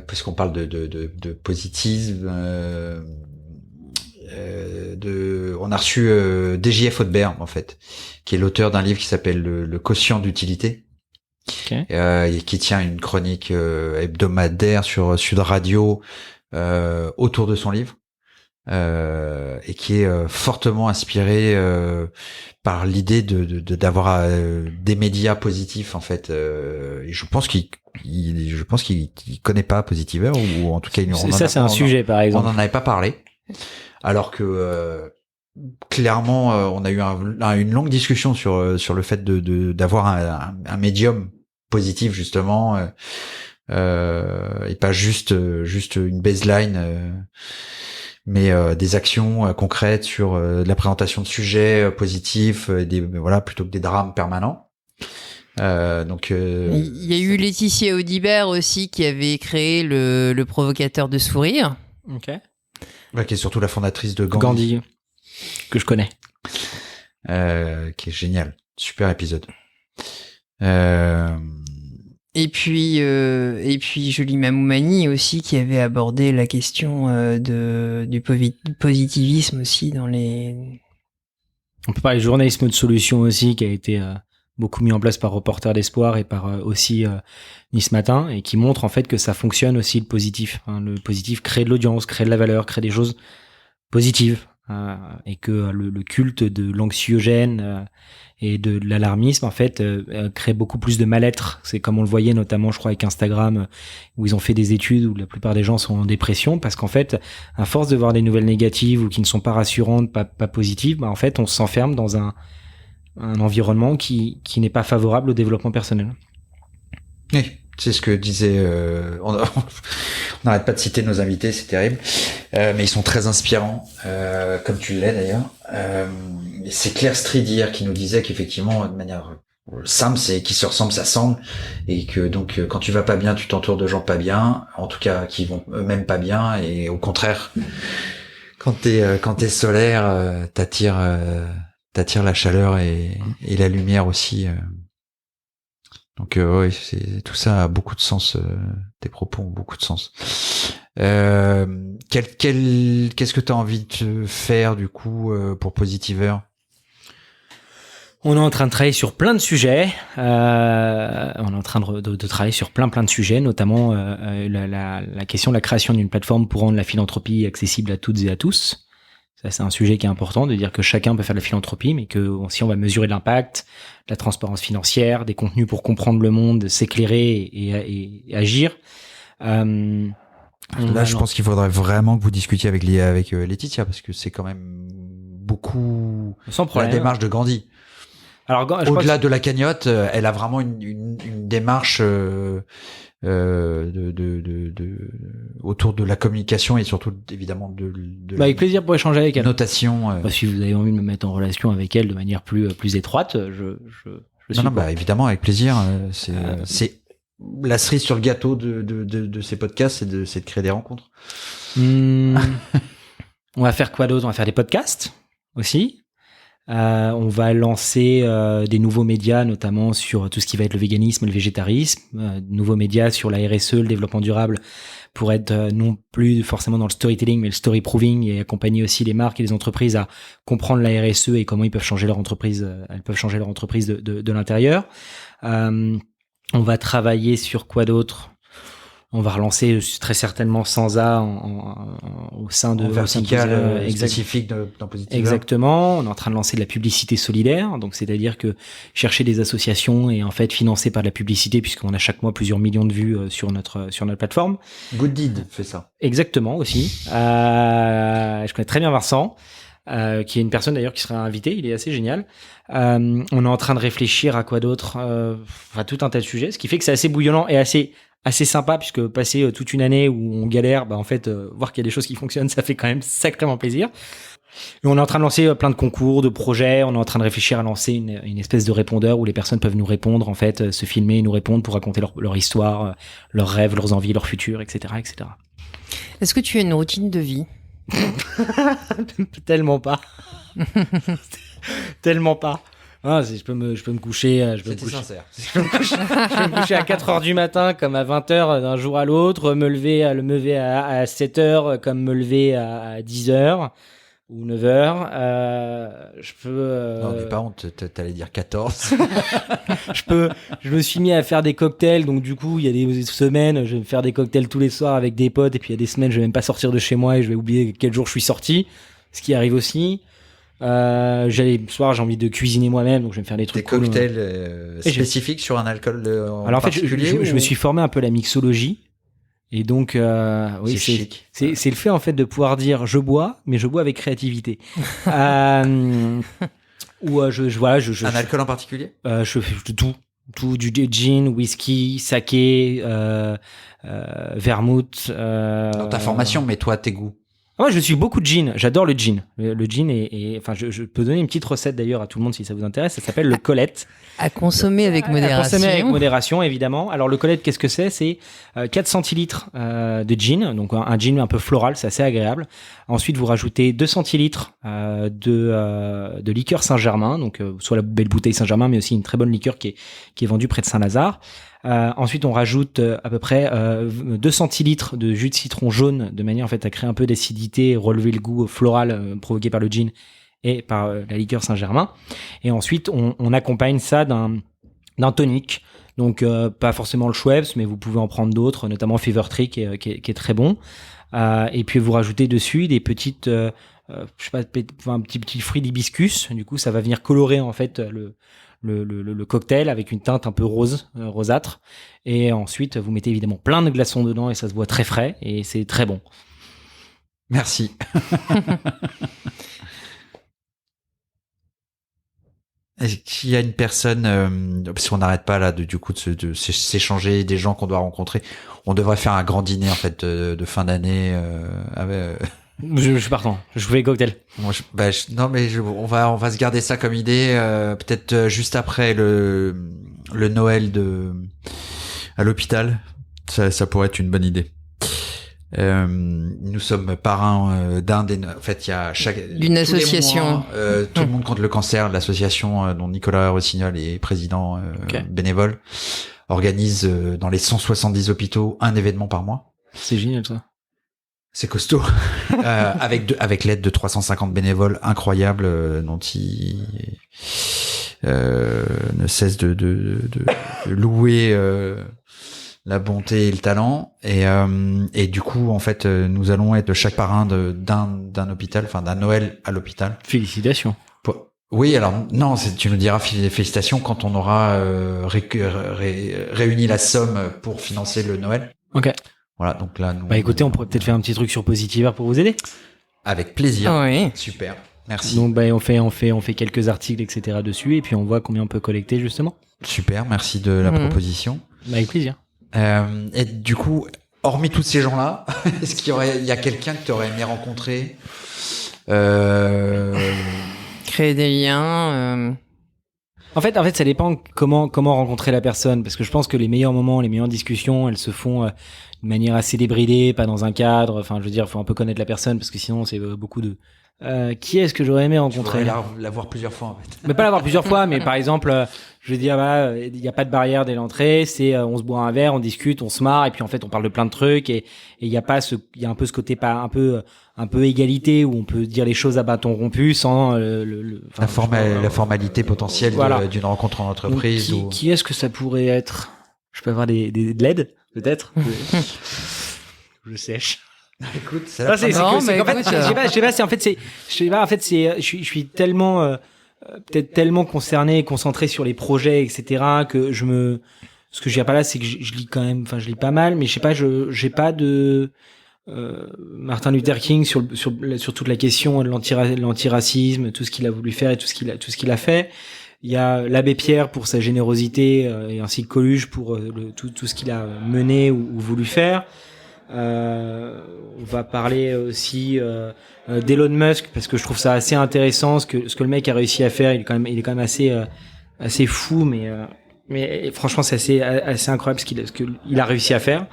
puisqu'on parle de positivisme. On a reçu DJF Audebert en fait, qui est l'auteur d'un livre qui s'appelle le quotient d'utilité, et qui tient une chronique hebdomadaire sur Sud Radio autour de son livre, et qui est fortement inspiré par l'idée d'avoir des médias positifs en fait. Et je pense qu'il connaît pas Positiver, ou en tout cas c'est un sujet par exemple. On en avait pas parlé. Alors que clairement, on a eu une longue discussion sur le fait d'avoir un médium positif justement, et pas juste une baseline, mais des actions concrètes sur la présentation de sujets positifs, plutôt que des drames permanents. Donc il y a eu Laetitia Audibert aussi qui avait créé le provocateur de sourire. Ok. Qui est surtout la fondatrice de Gandhi, que je connais. Qui est génial. Super épisode. Et puis Julie Mamoumani aussi, qui avait abordé la question du positivisme aussi dans les... On peut parler de journalisme de solution aussi, qui a été beaucoup mis en place par Reporters d'Espoir et par aussi Nice Matin, et qui montre en fait que ça fonctionne aussi le positif. Le positif crée de l'audience, crée de la valeur, crée des choses positives, et que le culte de l'anxiogène et de l'alarmisme en fait crée beaucoup plus de mal-être. C'est comme on le voyait notamment, je crois, avec Instagram, où ils ont fait des études où la plupart des gens sont en dépression parce qu'en fait, à force de voir des nouvelles négatives ou qui ne sont pas rassurantes, pas positives, en fait, on s'enferme dans un environnement qui n'est pas favorable au développement personnel. Oui, C'est ce que disait. On n'arrête pas de citer nos invités, c'est terrible, mais ils sont très inspirants, comme tu l'es d'ailleurs. C'est Claire Stridier qui nous disait qu'effectivement, de manière simple, c'est qui se ressemble, ça semble, et que donc quand tu vas pas bien, tu t'entoures de gens pas bien, en tout cas qui vont eux-mêmes pas bien, et au contraire, quand t'es solaire, t'attires la chaleur et la lumière aussi. Donc ouais, tout ça a beaucoup de sens. Tes propos ont beaucoup de sens. Qu'est-ce que tu as envie de faire du coup pour Positiver ? On est en train de travailler sur plein de sujets. On est en train de travailler sur plein de sujets, notamment la question de la création d'une plateforme pour rendre la philanthropie accessible à toutes et à tous. Ça, c'est un sujet qui est important, de dire que chacun peut faire de la philanthropie, mais que si on va mesurer l'impact, la transparence financière, des contenus pour comprendre le monde, s'éclairer et agir. Là, je pense qu'il faudrait vraiment que vous discutiez avec Laetitia, parce que c'est quand même beaucoup sans problème. La démarche de Gandhi. Alors, au-delà de la cagnotte, elle a vraiment une démarche autour de la communication et surtout évidemment de avec plaisir pour échanger avec elle. Notation. Si vous avez envie de me mettre en relation avec elle de manière plus étroite, je suis non, évidemment avec plaisir. C'est la cerise sur le gâteau de ces podcasts, c'est de créer des rencontres. On va faire quoi d'autre ? On va faire des podcasts aussi. On va lancer des nouveaux médias, notamment sur tout ce qui va être le véganisme, le végétarisme, nouveaux médias sur la RSE, le développement durable, pour être non plus forcément dans le storytelling, mais le story proving, et accompagner aussi les marques et les entreprises à comprendre la RSE et comment ils peuvent changer leur entreprise. Elles peuvent changer leur entreprise de l'intérieur. On va travailler sur quoi d'autre ? On va relancer très certainement Sansa au sein de vertical spécifique dans Positiver. Exactement. On est en train de lancer de la publicité solidaire, donc c'est-à-dire que chercher des associations et en fait financer par de la publicité, puisqu'on a chaque mois plusieurs millions de vues sur notre plateforme. Good Deed fait ça. Exactement aussi. Je connais très bien Vincent, qui est une personne d'ailleurs qui sera invitée. Il est assez génial. On est en train de réfléchir à quoi d'autre, à tout un tas de sujets, ce qui fait que c'est assez bouillonnant et assez sympa, puisque passer toute une année où on galère, en fait, voir qu'il y a des choses qui fonctionnent, ça fait quand même sacrément plaisir. Et on est en train de lancer plein de concours, de projets. On est en train de réfléchir à lancer une espèce de répondeur où les personnes peuvent nous répondre, en fait, se filmer et nous répondre pour raconter leur histoire, leurs rêves, leurs envies, leur futur, etc., etc. Est-ce que tu as une routine de vie ? Tellement pas. Tellement pas. Je peux me coucher. Sincère. Je peux me coucher à 4h du matin comme à 20h d'un jour à l'autre, me lever à 7h comme me lever à 10h ou 9h. Je peux. Non, dis pas honte, t'allais dire 14. Je me suis mis à faire des cocktails, donc du coup, il y a des semaines, je vais me faire des cocktails tous les soirs avec des potes, et puis il y a des semaines, je vais même pas sortir de chez moi et je vais oublier quel jour je suis sorti, ce qui arrive aussi. Le soir, j'ai envie de cuisiner moi-même, donc je vais me faire des trucs. Des cocktails spécifiques sur un alcool Alors en fait, je me suis formé un peu à la mixologie. Et donc, oui, c'est le fait en fait de pouvoir dire je bois, mais je bois avec créativité. Ou un alcool en particulier. Je fais tout du gin, whisky, saké, vermouth. Dans ta formation, mais toi, tes goûts. Moi, je suis beaucoup de gin. J'adore le gin. Le gin enfin, je peux donner une petite recette d'ailleurs à tout le monde si ça vous intéresse. Ça s'appelle le Colette. À consommer avec modération. À consommer avec modération, évidemment. Alors, le Colette, qu'est-ce que c'est ? C'est 4 centilitres de gin. Donc, un gin un peu floral, c'est assez agréable. Ensuite, vous rajoutez 2 centilitres de liqueur Saint-Germain. Donc, soit la belle bouteille Saint-Germain, mais aussi une très bonne liqueur qui est vendue près de Saint-Lazare. Ensuite, on rajoute à peu près 2 centilitres de jus de citron jaune, de manière en fait à créer un peu d'acidité et relever le goût floral provoqué par le gin et par la liqueur Saint-Germain. Et ensuite, on accompagne ça d'un tonic. Donc, pas forcément le Schweppes, mais vous pouvez en prendre d'autres, notamment Fever Tree qui est très bon. Et puis, vous rajoutez dessus des petites, un petit fruit d'hibiscus. Du coup, ça va venir colorer en fait le cocktail avec une teinte un peu rosâtre, et ensuite vous mettez évidemment plein de glaçons dedans et ça se boit très frais et c'est très bon. Merci. Est-ce qu'il y a une personne, parce qu'on n'arrête pas là du coup de s'échanger des gens qu'on doit rencontrer. On devrait faire un grand dîner en fait de fin d'année. Je suis partant. Je fais cocktail. Moi, on va se garder ça comme idée. Peut-être juste après le Noël à l'hôpital. Ça pourrait être une bonne idée. Nous sommes parrains en fait, il y a d'une association. Tout le monde contre le cancer, l'association dont Nicolas Rossignol est président bénévole, organise dans les 170 hôpitaux un événement par mois. C'est génial ça. C'est costaud. Avec l'aide de 350 bénévoles incroyables dont il ne cesse de louer la bonté et le talent, et du coup en fait nous allons être chaque parrain d'un hôpital, enfin d'un Noël à l'hôpital. Félicitations. Oui, alors non, tu nous diras félicitations quand on aura réuni la somme pour financer le Noël. Ok. Voilà, donc là nous. Écoutez, on pourrait peut-être faire un petit truc sur Positiver pour vous aider. Avec plaisir. Oui. Super. Merci. Donc on fait quelques articles etc. dessus et puis on voit combien on peut collecter justement. Super, merci de la proposition. Avec plaisir. Et du coup, hormis tous ces gens-là, est-ce qu'il y a quelqu'un que tu aurais aimé rencontrer, créer des liens. En fait, ça dépend comment rencontrer la personne, parce que je pense que les meilleurs moments, les meilleures discussions, elles se font de manière assez débridée, pas dans un cadre. Enfin, je veux dire, faut un peu connaître la personne, parce que sinon, c'est beaucoup de. Qui est-ce que j'aurais aimé rencontrer? La voir plusieurs fois en fait. Mais pas la voir plusieurs fois, mais par exemple, je veux dire, il y a pas de barrière dès l'entrée, c'est on se boit un verre, on discute, on se marre, et puis en fait on parle de plein de trucs, et il y a un peu ce côté pas un peu égalité où on peut dire les choses à bâton rompu sans la formalité potentielle d'une rencontre en entreprise. Donc, qui est-ce que ça pourrait être? Je peux avoir de l'aide peut-être. Je sèche. Écoute, c'est en fait, je suis tellement peut-être tellement concerné et concentré sur les projets etc. que ce que je dirais pas là, c'est que je lis quand même, enfin je lis pas mal, mais je sais pas, j'ai pas de Martin Luther King sur toute la question de l'antiracisme, tout ce qu'il a voulu faire et tout ce qu'il a fait. Il y a l'abbé Pierre pour sa générosité et ainsi que Coluche pour tout ce qu'il a mené ou voulu faire. On va parler aussi d'Elon Musk parce que je trouve ça assez intéressant ce que le mec a réussi à faire. Il est quand même assez fou, mais franchement c'est assez incroyable ce qu'il a réussi à faire.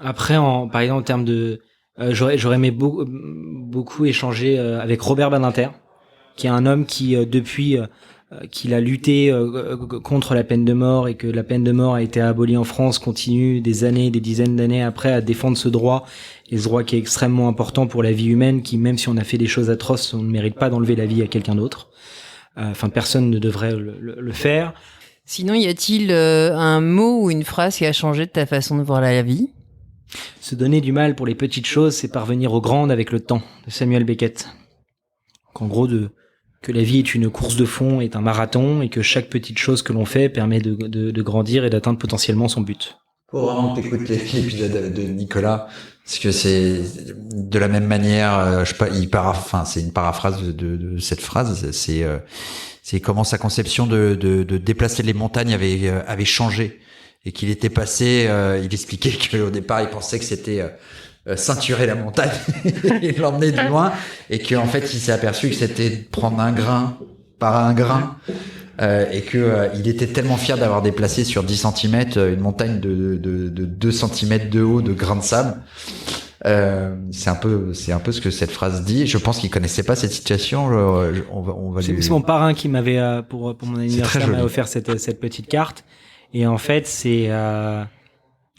Après, par exemple en termes de j'aurais aimé beaucoup échanger avec Robert Badinter, qui est un homme qui depuis qu'il a lutté contre la peine de mort et que la peine de mort a été abolie en France, continue des dizaines d'années après à défendre ce droit, et ce droit qui est extrêmement important pour la vie humaine, qui même si on a fait des choses atroces, on ne mérite pas d'enlever la vie à quelqu'un d'autre. Enfin, personne ne devrait le faire. Sinon, y a-t-il un mot ou une phrase qui a changé de ta façon de voir la vie? Se donner du mal pour les petites choses, c'est parvenir aux grandes avec le temps, de Samuel Beckett. Donc, en gros, que la vie est une course de fond, est un marathon, et que chaque petite chose que l'on fait permet de grandir et d'atteindre potentiellement son but. Faut vraiment écouter l'épisode de Nicolas, parce que c'est de la même manière, c'est une paraphrase de cette phrase, c'est comment sa conception de déplacer les montagnes avait changé, et qu'il était passé, il expliquait qu'au départ il pensait que c'était ceinturer la montagne et l'emmener de loin, et qu'en fait il s'est aperçu que c'était prendre un grain par un grain, et que il était tellement fier d'avoir déplacé sur 10 cm une montagne de 2 cm de haut de grains de sable. C'est un peu ce que cette phrase dit. Je pense qu'il connaissait pas cette situation. On va c'est mon parrain qui m'avait pour mon anniversaire m'a offert cette petite carte, et en fait c'est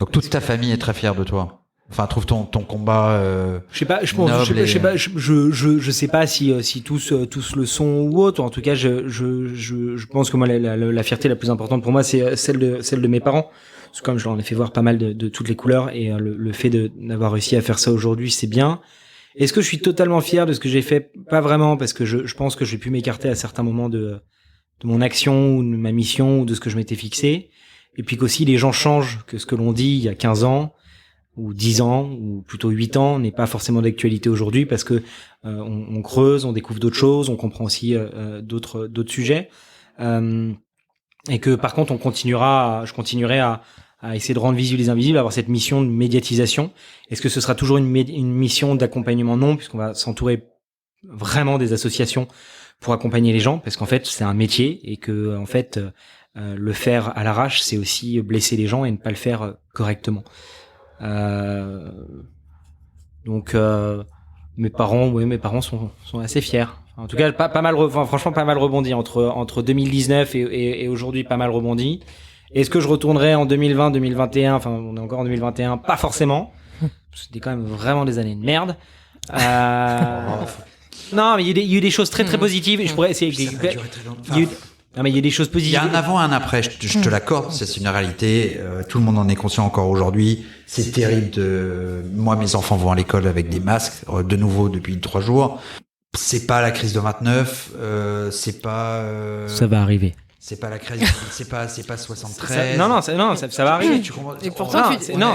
donc toute ta famille est très fière de toi. Enfin, trouve ton combat. Je sais pas. Je sais pas si tous le sont ou autre. En tout cas, je pense que moi la fierté la plus importante pour moi c'est celle de mes parents. Parce que comme je leur ai fait voir pas mal de toutes les couleurs, et le fait d'avoir réussi à faire ça aujourd'hui, c'est bien. Est-ce que je suis totalement fier de ce que j'ai fait? Pas vraiment, parce que je pense que j'ai pu m'écarter à certains moments de mon action ou de ma mission ou de ce que je m'étais fixé. Et puis qu'aussi les gens changent, que ce que l'on dit il y a 15 ans ou 10 ans, ou plutôt 8 ans, n'est pas forcément d'actualité aujourd'hui, parce que on creuse, on découvre d'autres choses, on comprend aussi d'autres sujets. Et que par contre, je continuerai à essayer de rendre visibles les invisibles, à avoir cette mission de médiatisation. Est-ce que ce sera toujours une mission d'accompagnement? Non, puisqu'on va s'entourer vraiment des associations pour accompagner les gens, parce qu'en fait, c'est un métier et que en fait, le faire à l'arrache, c'est aussi blesser les gens et ne pas le faire correctement. Donc, mes parents sont assez fiers. En tout cas, franchement, pas mal rebondi entre 2019 et aujourd'hui, pas mal rebondi. Est-ce que je retournerai en 2020, 2021? Enfin, on est encore en 2021, pas forcément. C'était quand même vraiment des années de merde. Non, mais il y a eu des choses très très positives. Et je pourrais essayer. Non, mais il y a des choses positives. Il y a un avant et un après. Je te l'accorde. C'est une réalité. Tout le monde en est conscient encore aujourd'hui. C'est terrible moi, mes enfants vont à l'école avec des masques, de nouveau depuis 3 jours. C'est pas la crise de 29. C'est pas. Ça va arriver. C'est pas la crise. C'est pas 73. Ça va arriver. Tu comprends. Et pourtant,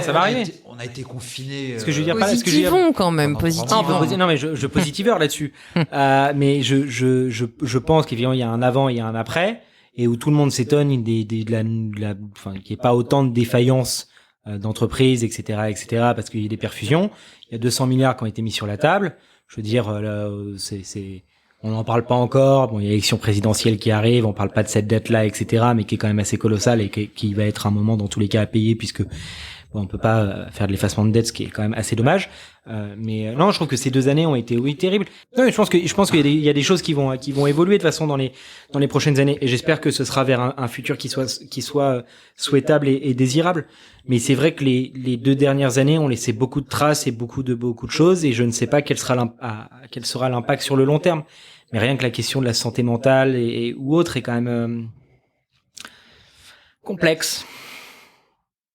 ça va arriver. On a été confinés. Ce que je veux dire, positivons quand même, positivons. Non, mais je positiveur là-dessus. Mais je pense qu'évidemment il y a un avant, il y a un après, et où tout le monde s'étonne enfin, qu'il n'y ait pas autant de défaillances d'entreprises, etc., parce qu'il y a des perfusions. Il y a 200 milliards qui ont été mis sur la table. Je veux dire, là, on n'en parle pas encore. Bon, il y a l'élection présidentielle qui arrive. On parle pas de cette dette-là, etc., mais qui est quand même assez colossale et qui va être un moment dans tous les cas à payer, puisque bon, on peut pas faire de l'effacement de dette, ce qui est quand même assez dommage. Mais non, je trouve que ces 2 années ont été terribles. Non, mais je pense qu'il y a des choses qui vont évoluer de toute façon dans les prochaines années. Et j'espère que ce sera vers un futur qui soit souhaitable et désirable. Mais c'est vrai que les 2 dernières années ont laissé beaucoup de traces et beaucoup de choses. Et je ne sais pas quel sera l'impact sur le long terme. Mais rien que la question de la santé mentale ou autre est quand même complexe.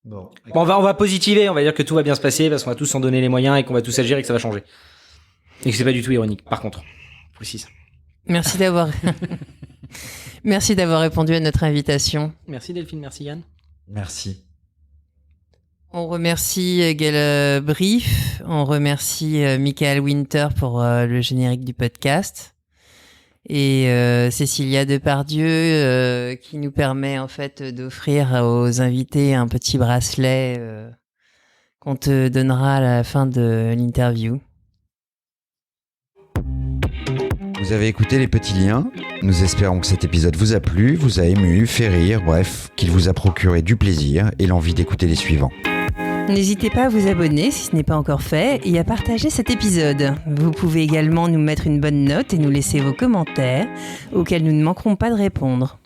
Bon, on va positiver, on va dire que tout va bien se passer parce qu'on va tous s'en donner les moyens et qu'on va tous agir et que ça va changer. Et que c'est pas du tout ironique, par contre. Précise. Merci d'avoir répondu à notre invitation. Merci Delphine, merci Yann. Merci. On remercie Gaël Brief, on remercie Michael Winter pour le générique du podcast. Et Cécilia Depardieu qui nous permet en fait d'offrir aux invités un petit bracelet qu'on te donnera à la fin de l'interview. Vous avez écouté Les Petits Liens. Nous espérons que cet épisode vous a plu, vous a ému, fait rire, bref, qu'il vous a procuré du plaisir et l'envie d'écouter les suivants. N'hésitez pas à vous abonner si ce n'est pas encore fait et à partager cet épisode. Vous pouvez également nous mettre une bonne note et nous laisser vos commentaires auxquels nous ne manquerons pas de répondre.